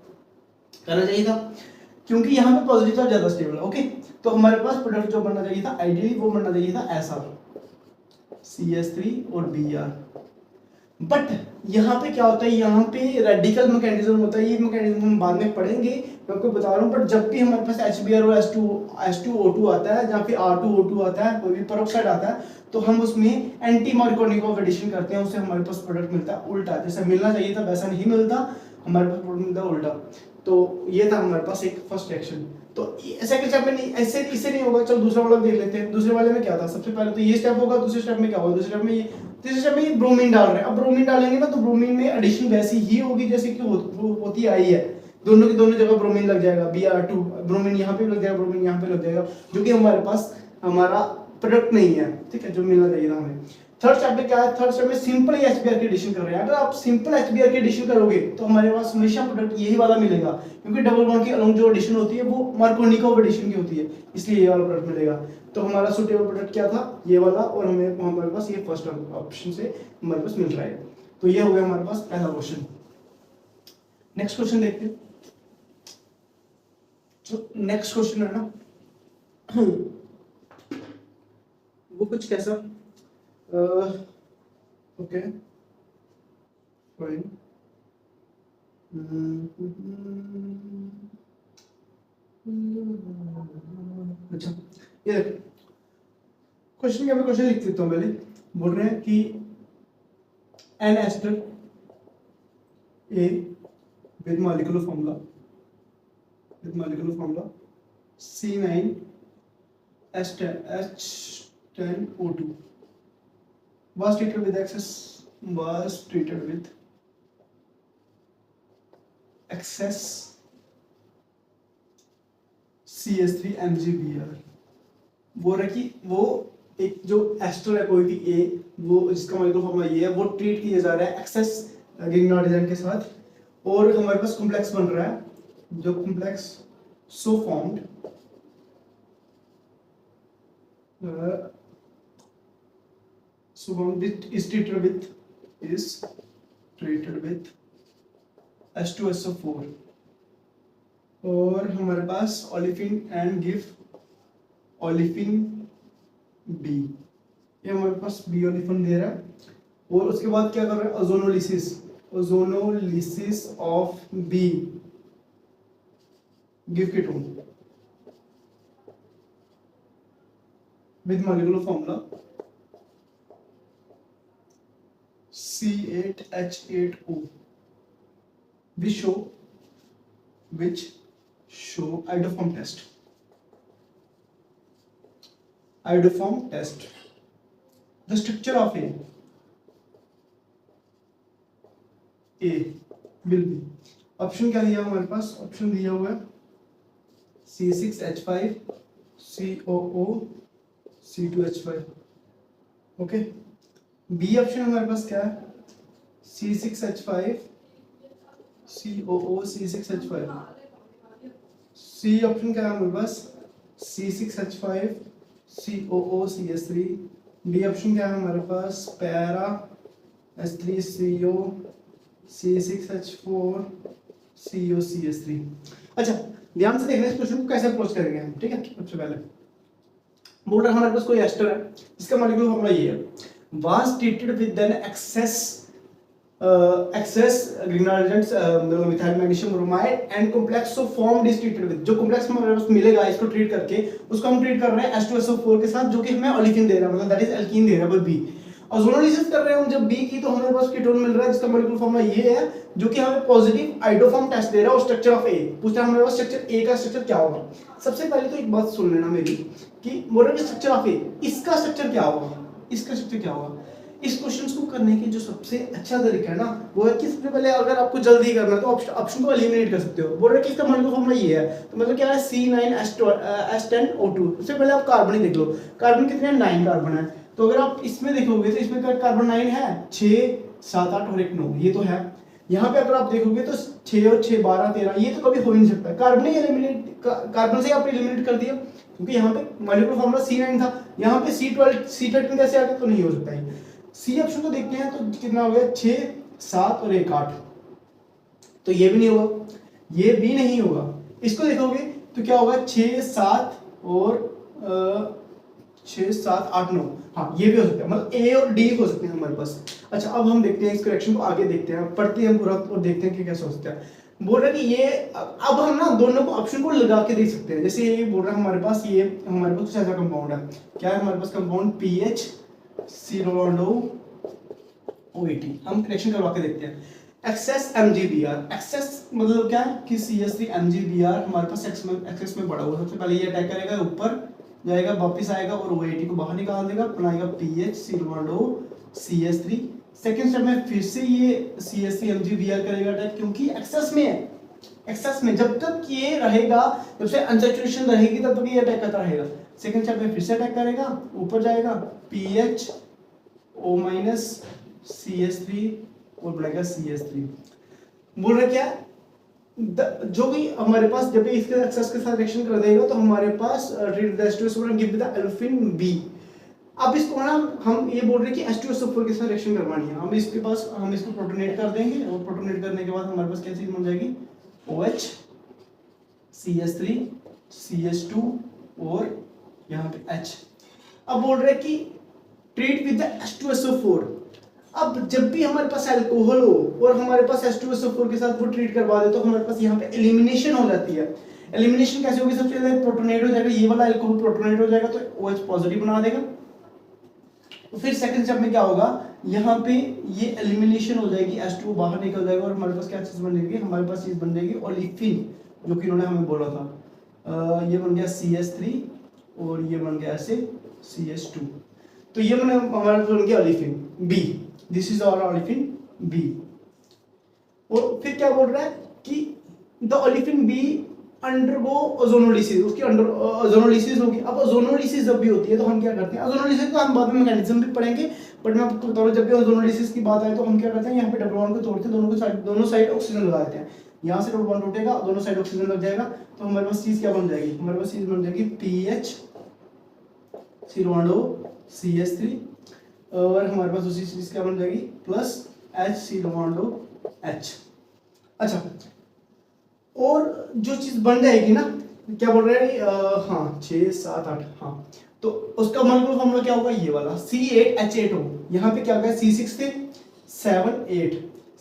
क्योंकि यहाँ पे पॉजिटिव चार्ज ज्यादा स्टेबल है। ओके, तो हमारे पास प्रोडक्ट जो बनना चाहिए था आइडियली वो बनना चाहिए था ऐसा, CH3 और Br। बट यहाँ पे क्या होता है, यहाँ पे रेडिकल मैकेनिज्म होता है, ये मैकेनिज्म हम बाद में पढ़ेंगे, मैं आपको बता रहा हूँ। बट जब भी हमारे पास HBr और H2O2 आता है, जहाँ पे R2O2 आता है, कोई भी पेरोक्साइड आता है, तो हम उसमें एंटी मार्कोनिकोव एडिशन करते हैं, उससे हमारे पास प्रोडक्ट मिलता है उल्टा, जैसा मिलना चाहिए था वैसा नहीं मिलता, हमारे पास प्रोडक्ट मिलता है उल्टा। तो ये था हमारे पास एक फर्स्ट रिएक्शन। तो सेकंड स्टेप में नहीं, ऐसे इससे नहीं होगा। चलो दूसरा वाला देख लेते हैं। दूसरे वाले में क्या था, सबसे पहले तो ये स्टेप होगा, दूसरे स्टेप में क्या होगा, दूसरे स्टेप में ये, तीसरे स्टेप में ये ब्रोमीन डाल रहे हैं। अब ब्रोमीन डालेंगे ना तो ब्रोमीन में एडिशन वैसी ही होगी जैसे कि होती आई है, दोनों की दोनों जगह ब्रोमीन लग जाएगा, Br2, ब्रोमीन यहाँ पे लग जाएगा, ब्रोमीन यहाँ पे लग जाएगा, जो कि हमारे पास हमारा प्रोडक्ट नहीं है, ठीक है, जो मिलना चाहिए था हमें। थर्ड स्टेप में क्या है, थर्ड स्टेप में सिंपल ही HBr की एडिशन कर रहे हैं। अगर आप सिंपल HBr की एडिशन करोगे तो हमारे पास हमेशा प्रोडक्ट यही वाला मिलेगा, क्योंकि डबल बॉन्ड की अलोंग जो एडिशन होती है वो मार्कोनिकोव एडिशन की होती है, इसलिए ये वाला प्रोडक्ट मिलेगा। तो हमारा सुटेबल प्रोडक्ट क्या था, ये वाला, और हमारे पास ये फर्स्ट ऑप्शन से हमारे पास मिल रहा है। तो ये हो गया हमारे पास पहला क्वेश्चन। नेक्स्ट क्वेश्चन देखते हैं। जो नेक्स्ट क्वेश्चन है ना वो कुछ कैसा, ओके फाइन, अच्छा ये देखो क्वेश्चन क्या, मैं क्वेश्चन लिख देता हूँ। पहले बोल रहे हैं कि an ester A with molecular formula C9 H10O2 was treated with excess CH3 MgBr। वो रहा कि वो एक जो एस्टर है कोई भी ए, वो जिसका मॉलिक्यूलर फॉर्मूला ये है, वो ट्रीट किया जा रहा है एक्सेस ग्रिग्नार्ड एजेंट के साथ, और हमारे पास कॉम्प्लेक्स बन रहा है, जो complex so formed is treated with H2SO4, और हमारे पास olefin and give olefin B, ये हमारे पास बी ओलिफिन दे रहा है। और उसके बाद क्या कर रहा है, ozonolysis of B give ketone with molecular formula C8H8O, which show iodoform test. The structure of A will be, option क्या दिया हमारे पास, ऑप्शन दिया हुआ है C6H5 COO C2H5, okay. B option हमारे पास क्या है, C6H5 COO C6H5। C option क्या है हमारे पास, C6H5 COO CH3। D option क्या है हमारे पास, para H3CO C6H4 CO CH3। अच्छा ध्यान से देखना इस क्वेश्चन को कैसे अप्रोच करेंगे हम, ठीक है। सबसे पहले बोल रहा है हमारे पास कोई एस्टर है, इसका मॉलिक्यूलर फॉर्मूला ये है, was treated with an excess grignard agents methyl magnesium bromide and complex so formed is treated with, जो complex हमारे पास मिलेगा इसको ट्रीट करके, उसको हम ट्रीट कर रहे हैं H2SO4 के साथ, जो कि हमें ओलिफिन दे रहा है, मतलब दैट इज एल्कीन दे रहा है, बी। ओजोनोलिसिस कर रहे हैं हम जब बी की, तो हमारे पास कीटोन मिल रहा है जिसका मॉलिक्यूलर फार्मूला ये है, जो कि हमें पॉजिटिव आइडोफॉर्म टेस्ट दे रहा है और स्ट्रक्चर ऑफ ए पूछता है हमारे पास स्ट्रक्चर ए का स्ट्रक्चर क्या होगा। सबसे पहले तो एक बात सुन लेना मेरी कि बोल स्ट्रक्चर ऑफ ए, इसका स्ट्रक्चर क्या होगा, इसका स्ट्रक्चर क्या होगा। इस क्वेश्चंस को करने के जो सबसे अच्छा तरीका है ना वो है कि सबसे पहले अगर आपको जल्दी करना है तो ऑप्शन को एलिमिनेट कर सकते हो। बोल रहे कि इसका मॉलिक्यूलर फार्मूला ये है, तो मतलब क्या है C9H10O2। सबसे पहले आप कार्बन ही देख लो, कार्बन कितने 9 कार्बन है, तो अगर आप इसमें देखोगे तो इसमें कार्बन 9 है, 6 7 8 और 1 9, ये तो है। यहाँ पे अगर आप देखोगे तो 6 और 6 12 13, ये तो कभी हो ही नहीं सकता। कार्बन ही एलिमिनेट, कार्बन से आपने एलिमिनेट कर दिया क्योंकि यहाँ पे मॉलिक्यूलर फार्मूला C9 था, यहाँ पे C13 कैसे आ गया, तो नहीं हो सकता है। सी ऑप्शन को देखते हैं तो कितना हो गया 6 7 और 1 8, तो ये भी नहीं होगा, ये भी नहीं होगा। इसको देखोगे तो क्या होगा 6 7 और 6 7 8 9, हाँ ये भी हो सकता है, मतलब ए और डी हो सकते हैं हमारे पास। अच्छा अब हम देखते हैं इस करेक्शन को, आगे देखते हैं, पढ़ते हैं पूरा और देखते हैं कि कैसे हो सकता है। बोल रहा है कि ये अब हम ना दोनों को ऑप्शन को लगा के देख सकते हैं। जैसे ये बोल रहा है हमारे पास, ये हमारे पास कुछ ऐसा कंपाउंड है, क्या है हमारे पास कंपाउंड PH C(OAT), हम कनेक्शन करवा के देखते हैं। एक्सेस MgBr, एक्सेस मतलब क्या है कि CH3 MgBr हमारे पास एक्सेस में बढ़ा हुआ। सबसे पहले ये अटैक करेगा, ऊपर जाएगा, वापस आएगा और OAT को बाहर निकाल देगा, बनाएगा PH CH3। सेकंड स्टेप में फिर से ये CH3 MgBr करेगा अटैक, क्योंकि एक्सेस में है। एक्सेस में जब तक ये रहेगा, जब से अनसैचुरेशन रहेगी तब तक ये अटैक करता रहेगा। सेकंड स्टेप में फिर से अटैक करेगा, ऊपर जाएगा PHO- CH3 और बनाएगा CH3। बोल रहे क्या जो भी हमारे पास जब इसके एक्सेस के साथ रिएक्शन कर देगा तो हमारे पास treat the H2SO4 and give the olefin B। अब इसको ना हम ये बोल रहे हैं कि H2SO4 के साथ रिएक्शन करवानी है, हम इसको प्रोटोनेट कर देंगे और प्रोटोनेट करने के बाद हमारे पास क्या चीज बन जाएगी OH CH3 CH2 और यहाँ पे H। अब बोल रहे हैं कि ट्रीट विद द H2SO4। अब जब भी हमारे पास अल्कोहल हो और हमारे पास H2SO4 के साथ वो ट्रीट करवा दे तो हमारे पास यहाँ पे एलिमिनेशन हो जाती है। एलिमिनेशन कैसे होगी, सबसे पहले प्रोटोनेट हो जाएगा, ये वाला अल्कोहल प्रोटोनेट हो जाएगा तो OH पॉजिटिव बना देगा। तो फिर सेकंड स्टेप में क्या होगा, यहाँ पे ये एलिमिनेशन हो जाएगी, H2 बाहर निकल जाएगा और हमारे पास क्या चीज बन जाएगी, हमारे पास चीज बन जाएगी ओलिफिन, जो कि इन्होंने हमें बोला था। ये बन गया CH3 और ये बन गया ऐसे CH2, तो ये मैंने हमारे पास बन गया olefin B। This is our olefin B। और फिर क्या बोल रहा है कि the olefin B undergo ozonolysis, उसकी ओजोनोलिसिस होगी। अब ओजोनोलिसिस जब भी होती है तो हम क्या करते हैं, ओजोनोलिसिस का हम बाद में मैकेनिज्म भी पढ़ेंगे, बट मैं आपको बता रहा हूं जब भी ओजोनोलिसिस की बात आए तो हम क्या करते हैं, यहाँ पे डबल बॉन्ड को तोड़ते हैं, दोनों साइड ऑक्सीजन लगा देते हैं। यहाँ से डबल बॉन्ड टूटेगा, दोनों साइड ऑक्सीजन लग जाएगा, तो हमारे पास चीज क्या बन जाएगी, हमारे पास चीज बन जाएगी PH CH3 और हमारे पास दूसरी चीज क्या बन जाएगी प्लस H। अच्छा और जो चीज बन जाएगी ना, क्या बोल रहे हैं, हाँ 6 7 8, हाँ तो उसका मॉलिक्यूलर फार्मूला क्या होगा, ये वाला C8H8O। यहाँ पे क्या होगा C6 थे 7 8,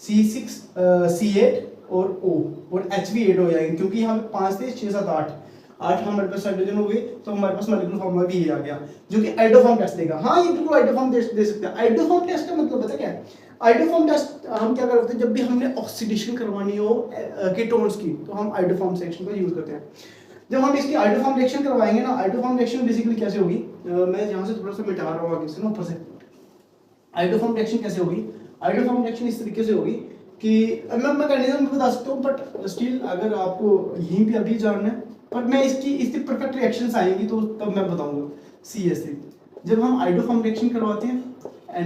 C6 C8 और O और H भी 8 हो जाएंगे, क्योंकि यहाँ पे 5 थे 6 7 8 हमारे पास हाइड्रोजन हो गए, तो हमारे पास मॉलिक्यूलर फार्मूला भी ये आ गया, जो कि आइडोफॉर्म टेस्ट देगा। हाँ ये बिल्कुल आइडोफॉर्म टेस्ट दे सकते हैं। आइडोफॉर्म टेस्ट का मतलब पता क्या है, आइडोफॉर्म टेस्ट हम क्या करते हैं, जब भी हमने ऑक्सीडेशन करवानी हो कीटोन्स की तो हम आइडोफॉर्म रिएक्शन का यूज करते हैं। जब हम इसकी आइडोफॉर्म रिएक्शन करवाएंगे ना, आइडोफॉर्म रिएक्शन बेसिकली कैसे होगी, मैं यहाँ से थोड़ा सा मिटा रहा हूँ आगे से ना ऊपर से। आइडोफॉर्म रिएक्शन कैसे होगी, आइडोफॉर्म रिएक्शन इस तरीके से होगी कि मैं मैकेनिज्म भी बता सकता हूँ, बट स्टिल अगर आपको यहीं पे अभी जानना है, पर मैं इसकी परफेक्ट रिएक्शंस आएंगी तो तब मैं बताऊंगा। CH3 जब हम आइडोफॉर्म रिएक्शन करवाते हैं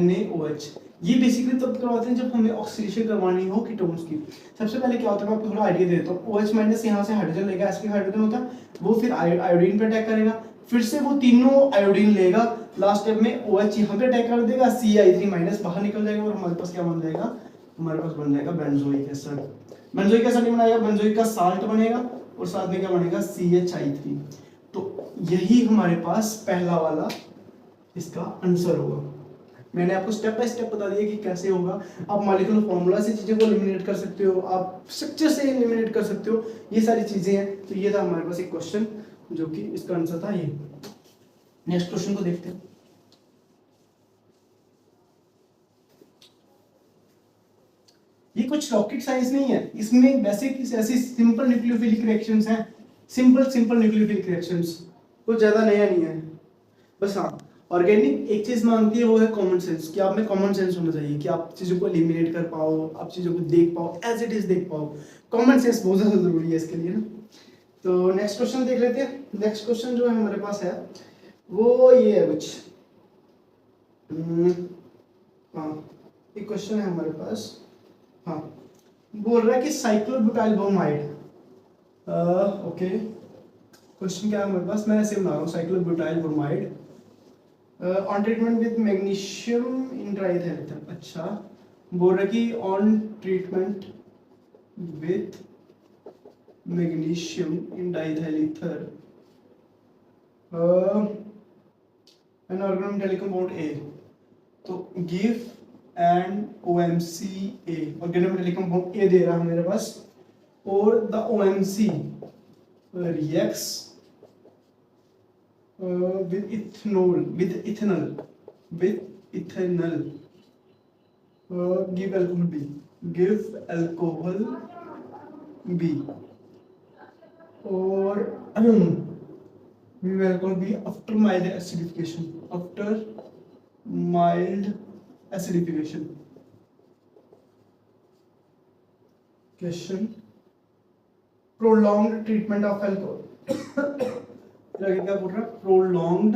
NaOH, ये बेसिकली तब करवाते हैं जब हमें ऑक्सीडेशन करवानी हो कीटोन्स की। सबसे पहले क्या होता है, मैं आपको थोड़ा आइडिया दे देता हूँ। OH माइनस यहाँ से हाइड्रोजन लेगा, sp हाइड्रोजन होता है, वो फिर आयोडीन पे अटैक करेगा, फिर से वो तीनों आयोडीन लेगा, लास्ट स्टेप में OH यहाँ पे अटैक कर देगा, Ci3 माइनस बाहर निकल जाएगा और हमारे पास क्या बन जाएगा, हमारे पास बन जाएगा बेंजोइक एसिड। बेंजोइक एसिड बनाएगा, बेंजोइक का साल्ट बनेगा और साथ में क्या बनेगा CHI3। तो यही हमारे पास पहला वाला इसका आंसर होगा। मैंने आपको स्टेप बाय स्टेप बता दिया कि कैसे होगा। आप मॉलिक्यूलर फार्मूला से चीज़ों को एलिमिनेट कर सकते हो, आप स्ट्रक्चर से एलिमिनेट कर सकते हो, ये सारी चीज़ें हैं। तो ये था हमारे पास एक क्वेश्चन जो कि इसका आंसर था ये। नेक्स्ट क्वेश्चन को देखते हैं। ये कुछ रॉकेट साइंस नहीं है, इसमें बेसिक ऐसी सिंपल न्यूक्लियोफिलिक रिएक्शंस हैं, सिंपल न्यूक्लियोफिलिक रिएक्शंस, कुछ ज्यादा नया नहीं है। बस हाँ, ऑर्गेनिक एक चीज मांगती है, वो है कॉमन सेंस, कि आप में कॉमन सेंस होना चाहिए, कि आप चीजों को एलिमिनेट कर पाओ, आप चीजों को देख पाओ, एज इट इज देख पाओ। कॉमन सेंस बहुत ज्यादा जरूरी है इसके लिए ना। तो नेक्स्ट क्वेश्चन देख लेते हैं। नेक्स्ट क्वेश्चन जो है हमारे पास है वो ये है कुछ, हाँ एक क्वेश्चन है हमारे पास। हाँ, बोल रहा है कि साइक्लोब्यूटाइल ब्रोमाइड, ओके क्वेश्चन क्या है हमारे पास, मैं ऐसे बना रहा हूँ, cyclobutyl bromide on treatment with magnesium in triethyl ether. अच्छा, बोल रहा है कि on treatment with magnesium in diethyl ether an organometallic compound A, तो give and OMCA, organometallic compound A दे रहा है मेरे पास, और the OMC reacts with ethanol, give alcohol B, और give alcohol B after mild acidification, question prolonged treatment of alcohol क्या बोल रहा है, prolonged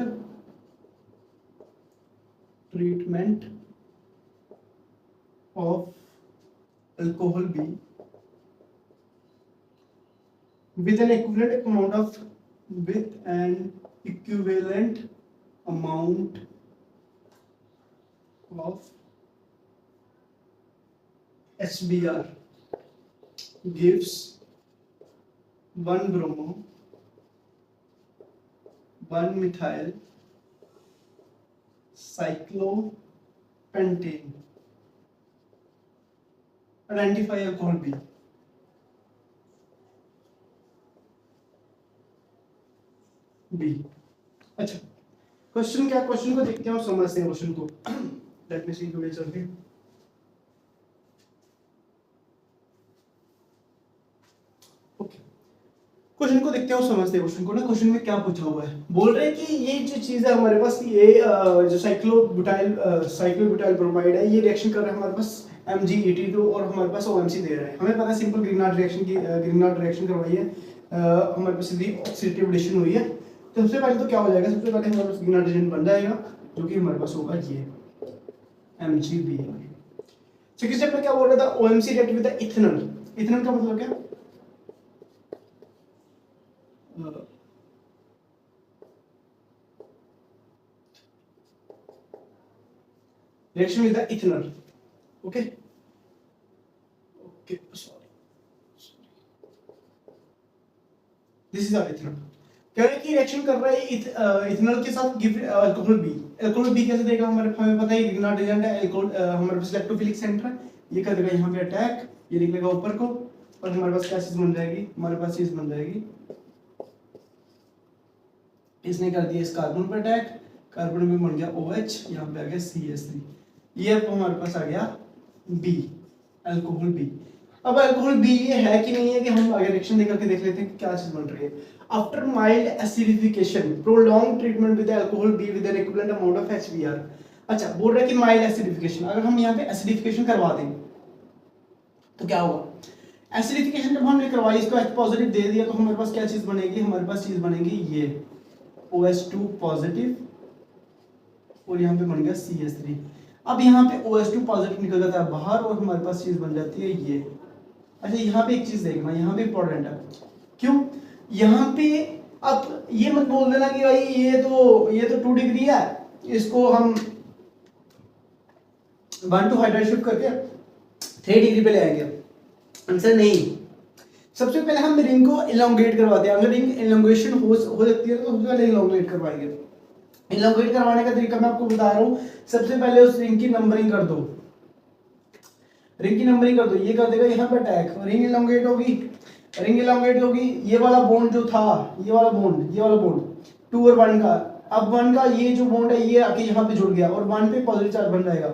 treatment of alcohol B with an equivalent amount of HBr gives 1 bromo 1 methyl cyclopentane, identify alcohol B। अच्छा, क्वेश्चन क्या, क्वेश्चन को देखते हैं और समझते हैं क्वेश्चन को। लेट मी सी टुडे चलते हैं। ओके, क्वेश्चन को देखते हैं और समझते हैं क्वेश्चन को ना। क्वेश्चन में क्या पूछा हुआ है, बोल रहे हैं कि ये जो चीज है हमारे पास, ये जो साइक्लोब्यूटाइल ब्रोमाइड है, ये रिएक्शन कर रहा है हमारे पास MgEt2 और हमारे पास OMC दे रहा है। हमें पता है सिंपल ग्रीनार्ड रिएक्शन करवाई है, हमारे पास सीधी ऑक्सीडेटिव एडिशन हुई है। तो सबसे पहले तो क्या हो जाएगा, सबसे पहले हमारे पास ग्रीनार्ड रिएक्शन बन जाएगा, जो कि हमारे पास होगा ये MgBr। सेकंड स्टेप में क्या बोल रहा था, OMC react with the ethanol. Ethanol का मतलब क्या, reaction with the ethanol, okay sorry this is our ethanol। कह रहे हैं कि रिएक्शन कर रहा है इथेनॉल के साथ give alcohol B. Alcohol B कैसे देगा, हमें पता है ग्रीनार्ड एजेंट है, अल्कोहल हमारे पास इलेक्ट्रोफिलिक सेंटर है, ये कर देगा यहाँ पे अटैक, ये निकलेगा ऊपर को, और हमारे पास क्या चीज बन जाएगी, हमारे पास चीज बन जाएगी, इसने कर दिया इस कार्बन पर अटैक, कार्बन में बन गया OH, यहाँ पे आ गया CH3, ये अब हमारे पास आ गया B, अल्कोहल B। अब अल्कोहल B ये है कि नहीं है, कि हम आगे रिएक्शन देकर के देख लेते हैं कि क्या चीज बन रही है। After mild acidification prolong treatment with alcohol B with N equivalent amount of HBr। अच्छा, बोल रहा है कि माइल्ड एसिडिफिकेशन, अगर हम यहाँ पे एसिडिफिकेशन करवा दें तो क्या होगा, एसिडिफिकेशन जब हमने करवाई, इसको H पॉजिटिव दे दिया, तो हमारे पास क्या चीज बनेगी, हमारे पास चीज बनेगी ये OH2 पॉजिटिव, और यहाँ पे बन गया CH3। अब यहाँ पे OH2 पॉजिटिव निकल जाता है बाहर, और हमारे पास चीज बन जाती है ये। अच्छा, यहाँ पे एक चीज देखना, यहाँ पे इंपॉर्टेंट है, क्यों यहाँ पे, अब ये मत बोल देना कि भाई ये तो 2 डिग्री है, इसको हम 1 to हाइड्राइड शिफ्ट करके 3 डिग्री पे ले आएंगे। आंसर नहीं, सबसे पहले हम रिंग को इलोंगेट करवाते हैं। अगर रिंग इलोंगेशन हो सकती है तो सबसे पहले इलोंगेट करवाएंगे। इलोंगेट करवाने का तरीका मैं आपको बता रहा हूँ, सबसे पहले उस रिंग की नंबरिंग कर दो, रिंग की नंबरिंग कर दो, ये कर देगा यहाँ पे अटैक, रिंग इलोंगेट होगी, रिंग इलोंगेट होगी, ये वाला बॉन्ड जो था, ये वाला बॉन्ड 2 और 1 का, अब 1 का ये जो बॉन्ड है ये आके यहाँ पे जुड़ गया, और 1 पे पॉजिटिव चार्ज बन जाएगा,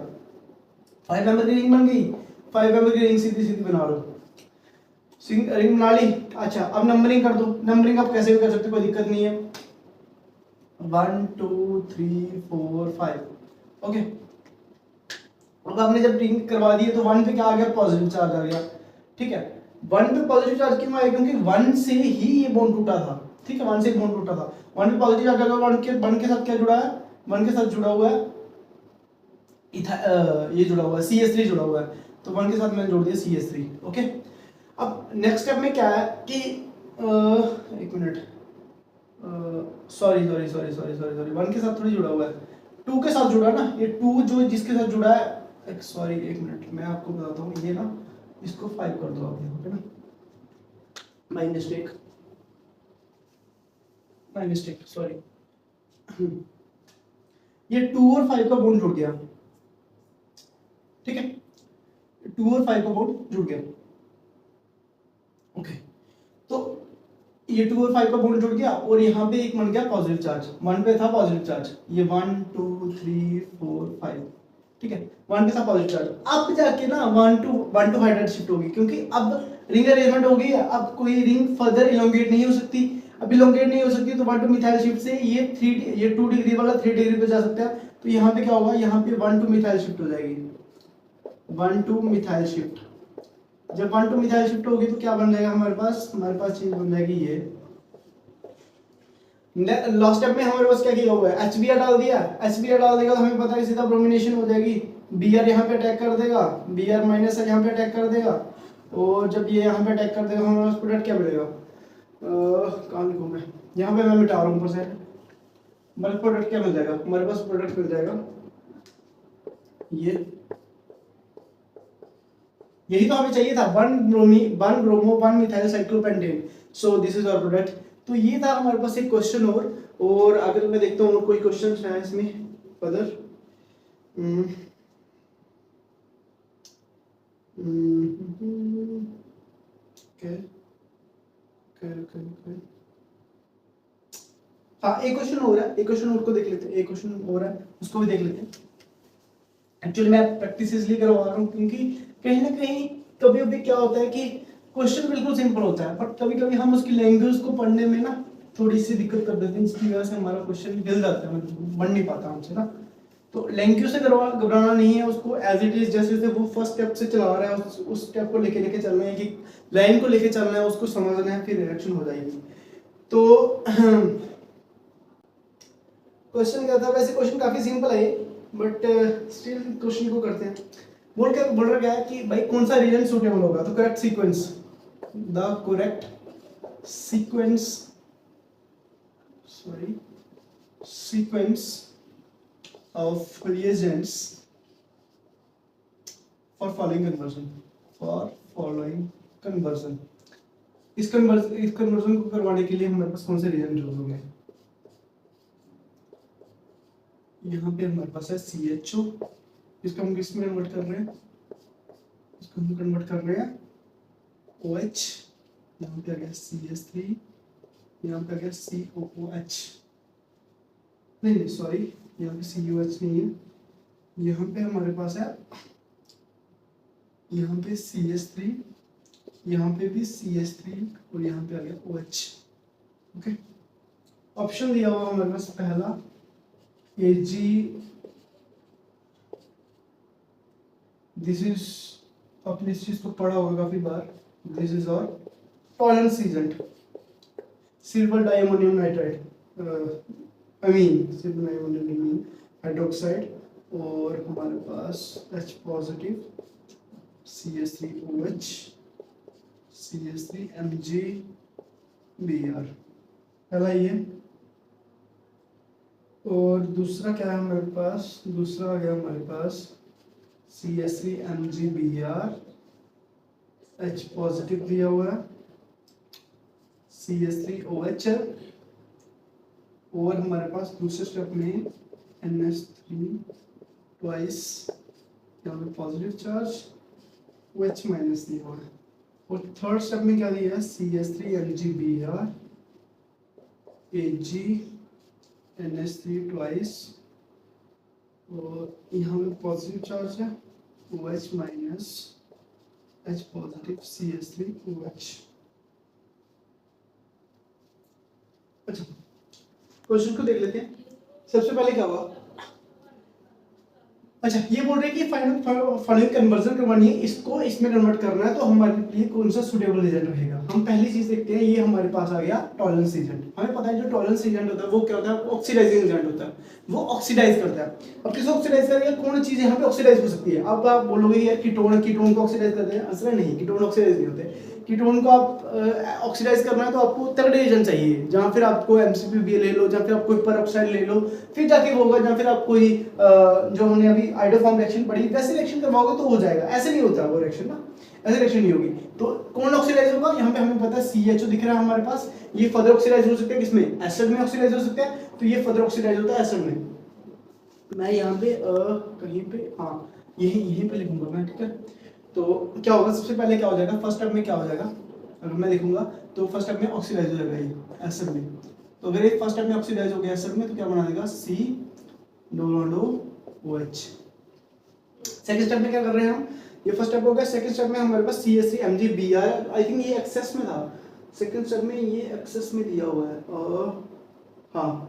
5 मेंबर की रिंग बन गई। 5 मेंबर की रिंग सीधी सीधी बना लो, रिंग बना ली। अच्छा अब नंबरिंग कर दो, नंबरिंग आप कैसे भी कर सकते हो, कोई दिक्कत नहीं है। 1 2 3 4 5 ओके। अब आपने जब रिंग करवा दी है तो 1 पे क्या आ गया, पॉजिटिव चार्ज आ गया, ठीक है। 1 पे पॉजिटिव चार्ज क्यों आया, क्योंकि 1 से ही ये बॉन्ड टूटा था, ठीक है, 1 से बॉन्ड टूटा था। 1 पे पॉजिटिव चार्ज आ गया, 1 के साथ क्या जुड़ा है, 1 के साथ जुड़ा हुआ है ये जुड़ा हुआ है CH3 जुड़ा हुआ है, तो 1 के साथ मैंने जोड़ दिया CH3, ओके। अब नेक्स्ट स्टेप में क्या है कि एक minute, sorry sorry sorry sorry sorry sorry 1 के साथ थोड़ी जुड़ा हुआ है, 2 के साथ जुड़ा ना, ये 2 जो जिसके साथ जुड़ा है, सॉरी एक मिनट मैं आपको बताता हूँ, ये ना इसको 5 कर दो आप यहाँ पे ना, माय मिस्टेक सॉरी, ये 2 और 5 का बॉन्ड जुड़ गया, ठीक है, 2 और 5 का बॉन्ड जुड़ गया, ओके। तो ये 2 और 5 का बॉन्ड जुड़ गया और यहाँ पे एक बन गया पॉजिटिव चार्ज, 1 पे था पॉजिटिव चार्ज, ये 1 2 3 4 5, ठीक है, 1 पे था पॉजिटिव चार्ज। अब जाके ना 1 टू हाइड्राइड शिफ्ट होगी, क्योंकि अब रिंग अरेंजमेंट हो गई है, अब कोई रिंग फर्दर इलोंगेट नहीं हो सकती, अब इलोंगेट नहीं हो सकती तो 1 टू मिथाइल शिफ्ट से ये 2 डिग्री वाला 3 डिग्री पे जा सकता है, तो यहाँ पे क्या होगा, यहाँ पे 1 टू मिथाइल शिफ्ट हो जाएगी, 1 टू मिथाइल शिफ्ट। जब 1 टू मिथाइल शिफ्ट होगी तो क्या बन जाएगा हमारे पास चीज बन जाएगी ये। लास्ट स्टेप में हमारे पास क्या किया हुआ है, HBr डाल दिया, HBr डाल देगा तो हमें पता है सीधा ब्रोमिनेशन हो जाएगी, Br यहाँ पे अटैक कर देगा, Br माइनस है यहाँ पे अटैक कर देगा, और जब ये यहाँ पे अटैक कर देगा हमारे पास प्रोडक्ट क्या मिलेगा, कहाँ लिखूँ मैं, यहाँ पे मैं मिटा रहा हूँ ऊपर से, बल्क प्रोडक्ट क्या मिल जाएगा हमारे पास, प्रोडक्ट मिल जाएगा ये, यही तो हमें चाहिए था, 1 bromo 1 methyl cyclopentane, so this is our product. तो ये था हमारे पास एक क्वेश्चन और अगर मैं देखता हूँ और कोई क्वेश्चन है इसमें फर्दर, हाँ एक क्वेश्चन हो रहा है, एक क्वेश्चन और को देख लेते हैं, एक क्वेश्चन हो रहा है उसको भी देख लेते हैं। एक्चुअली मैं प्रैक्टिस इसलिए करवा रहा हूँ क्योंकि कहीं ना कहीं कभी कभी क्या होता है कि क्वेश्चन बिल्कुल सिंपल होता है बट कभी कभी हम उसकी लैंग्वेज को पढ़ने में ना थोड़ी सी दिक्कत कर देते हैं, इसकी वजह से हमारा क्वेश्चन हिल जाता है, मतलब बन नहीं पाता हमसे ना। तो लैंग्वेज से घबराना नहीं है, उसको एज इट इज जैसे जैसे वो फर्स्ट स्टेप से चला रहा है उस स्टेप को लेके चलना है, कि लाइन को लेके चलना है, उसको समझना है, फिर रिएक्शन हो जाएगी। तो क्वेश्चन क्या था, वैसे क्वेश्चन काफी सिंपल है बट स्टिल क्वेश्चन को करते हैं। बोल रहा क्या है कि भाई कौन सा रीजन सूटेबल होगा, तो correct sequence, the correct sequence of reagents for following conversion, इस कन्वर्जन को करवाने के लिए हमारे पास कौन से रीजन यूज होंगे। यहाँ पे हमारे पास है CHO, इसको हम किस में कन्वर्ट कर रहे हैं, इसको हम कन्वर्ट कर रहे हैं OH, यहाँ पे आ गया CH3, यहाँ पे आ गया COOH, नहीं सॉरी यहाँ पे COH नहीं है, यहाँ पे हमारे पास है, यहाँ पे CH3, यहाँ पे भी CH3 और यहाँ पे आ गया OH, ओके। ऑप्शन दिया हुआ हमारे पास पहला Ag, दिस इज, आपने इस चीज को पढ़ा होगा काफी बार, दिस इज और tolerance agent, silver diammonium nitride, silver diammonium hydroxide, और हमारे पास H पॉजिटिव CH3OH CH3MgBr, पहला ये। और दूसरा क्या है हमारे पास, दूसरा आ गया हमारे पास CH3MgBr, H पॉजिटिव दिया हुआ है, CH3OH है, और हमारे पास दूसरे स्टेप में NH3 ट्वाइस, यहाँ पे पॉजिटिव चार्ज, OH माइनस दिया हुआ है, और थर्ड स्टेप में क्या दिया है CH3MgBr, Ag, NH3 ट्वाइस, और यहाँ पे पॉजिटिव चार्ज है OH minus, H positive CH3OH। अच्छा, क्वेश्चन को देख लेते हैं। सबसे पहले क्या हुआ, अच्छा ये बोल रहे हैं कि फाइनल कन्वर्जन करवानी है, इसको इसमें कन्वर्ट करना है, तो हमारे लिए कौन सा सुटेबल एजेंट रहेगा। हम पहली चीज देखते हैं, ये हमारे पास आ गया टॉलरेंस एजेंट। हमें पता है जो टॉलरेंस एजेंट होता है वो क्या होता है, ऑक्सीडाइजिंग एजेंट होता है, वो ऑक्सीडाइज करता है। अब किसको ऑक्सीडाइज करेगा, कौन चीज यहाँ पे ऑक्सीडाइज हो सकती है। अब आप बोलोगे यार कीटोन को ऑक्सीडाइज करते हैं, असल नहीं, कीटोन ऑक्सीडाइज नहीं होते। कीटोन को आप ऑक्सीडाइज करना है तो आपको तगड़े एजेंट चाहिए, जहाँ फिर आप कोई MCPB ले लो, जहाँ फिर आप कोई पेरोक्साइड ले लो, फिर जाके वो होगा। जहाँ फिर आप कोई जो हमने अभी आइडोफॉर्म रिएक्शन पढ़ी वैसे रिएक्शन करवाओगे तो हो जाएगा। ऐसे नहीं होता वो रिएक्शन ना, ऐसे रिएक्शन नहीं होगी। तो कौन ऑक्सीडाइज होगा, यहाँ पे हमें पता है CHO दिख रहा है हमारे पास, ये फर्दर ऑक्सीडाइज हो सकता है किसमें, एसिड में ऑक्सीडाइज हो सकता है, तो ये फर्दर ऑक्सीडाइज होता है एसिड में। मैं यहाँ पे कहीं पे हाँ यहीं पे लिखूंगा मैं, ठीक है। तो क्या होगा, सबसे पहले क्या हो जाएगा, फर्स्ट स्टेप में क्या हो जाएगा, अगर मैं लिखूंगा तो फर्स्ट स्टेप में ऑक्सीडाइज हो जाएगा ये एसिड में। तो अगर ये फर्स्ट स्टेप में ऑक्सीडाइज हो गया एसिड में, तो क्या बना देगा C OH। सेकंड स्टेप में क्या कर रहे हैं हम, ये फर्स्ट स्टेप हो गया। सेकंड स्टेप में हमारे पास CH3MgBr, आई थिंक ये एक्सेस में था, सेकंड स्टेप में ये एक्सेस में दिया हुआ है। हाँ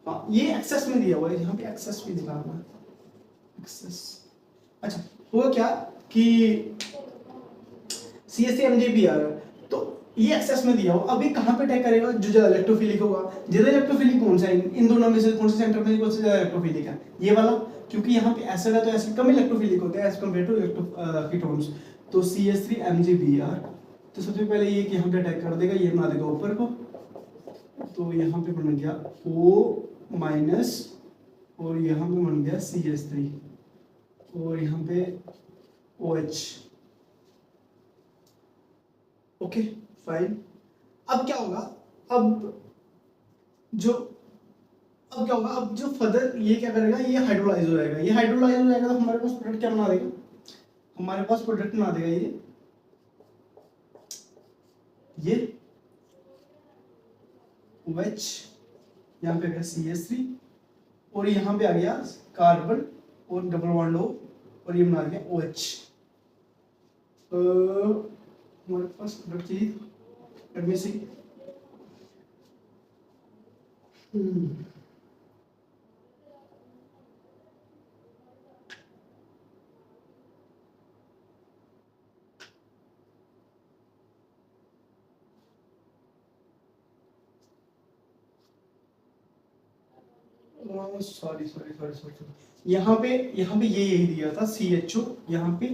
हाँ ये एक्सेस में दिया हुआ है, यहाँ पे एक्सेस भी दिखा हुआ है, एक्सेस। अच्छा वो क्या कि CH3MgBr, तो ये एक्सेस में दिया हो। अभी कहाँ पे अटैक करेगा, जो ज्यादा इलेक्ट्रोफिलिक होगा। ज्यादा इलेक्ट्रोफिलिक कौन सा है, इन दोनों में से कौन सा सेंटर में कौन सा ज्यादा इलेक्ट्रोफिलिक है, ये वाला, क्योंकि यहाँ पे एसिड है तो एसिड कम इलेक्ट्रोफिलिक होते हैं एज कम्पेयर टू कीटोन्स। तो CH3MgBr, तो सबसे पहले ये कि यहाँ पे अटैक कर देगा, ये बना देगा ऊपर को, तो यहाँ पे बन गया O- और यहाँ पे बन गया CH3 और यहाँ पे OH। Okay fine. अब क्या होगा, अब क्या होगा, अब जो फर्दर ये क्या करेगा, ये हाइड्रोलाइज हो जाएगा। ये हाइड्रोलाइज हो जाएगा तो हमारे पास प्रोडक्ट क्या बना देगा, हमारे पास प्रोडक्ट बना देगा ये OH, यहाँ पे आ गया CH3 और यहाँ पे आ गया कार्बन और डबल बॉन्ड O और ये बना दिया OH। हमारे पास प्रोडक्ट चाहिए, लेट मी सी। सॉरी यहाँ पे ये यही दिया था CHO, यहाँ पे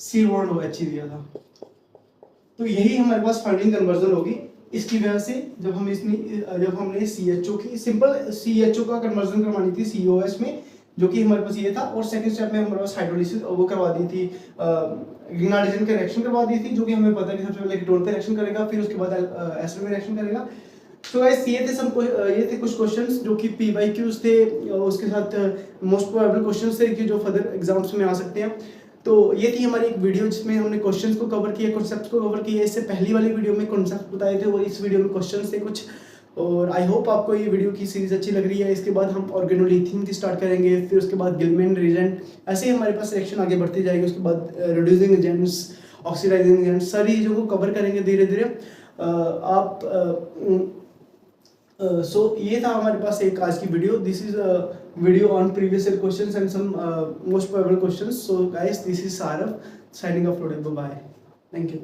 C बॉन्ड OH ही दिया था। तो यही हमारे पास फाइनल कन्वर्जन होगी। इसकी वजह से जब हमने CHO की सिंपल CHO का कन्वर्जन करवानी थी COS में, जो कि हमारे पास ये था, और सेकंड स्टेप में हमारे पास हाइड्रोलिसिस वो करवा दी थी, ग्रीनार्डिजन का रिएक्शन करवा दी थी, जो कि हमें पता है कि सबसे पहले कीटोन पे रिएक्शन करेगा, फिर उसके बाद एसिड में रिएक्शन करेगा। तो गाइस ये थे कुछ क्वेश्चंस जो कि PYQs थे, उसके साथ मोस्ट प्रोबेबल क्वेश्चंस थे कि जो फर्दर एग्जाम्स में आ सकते हैं। तो ये थी हमारी एक वीडियो जिसमें हमने क्वेश्चंस को कवर किया, कॉन्सेप्ट्स को कवर किया। इससे पहली वाली वीडियो में कॉन्सेप्ट बताए थे और इस वीडियो में क्वेश्चंस थे कुछ। और आई होप आपको ये वीडियो की सीरीज अच्छी लग रही है। इसके बाद हम ऑर्गेनोलिथियम की स्टार्ट करेंगे, फिर उसके बाद गिलमैन रिएजेंट, ऐसे ही हमारे पास रिएक्शन आगे बढ़ती जाएगी। उसके बाद रिड्यूसिंग एजेंट्स, ऑक्सीडाइजिंग एजेंट्स, सारी चीज़ों को कवर करेंगे धीरे धीरे। सो ये था हमारे पास एक आज की video. This is video on previous year questions and some most probable questions. So guys, this is Saurav signing off today. Bye, thank you.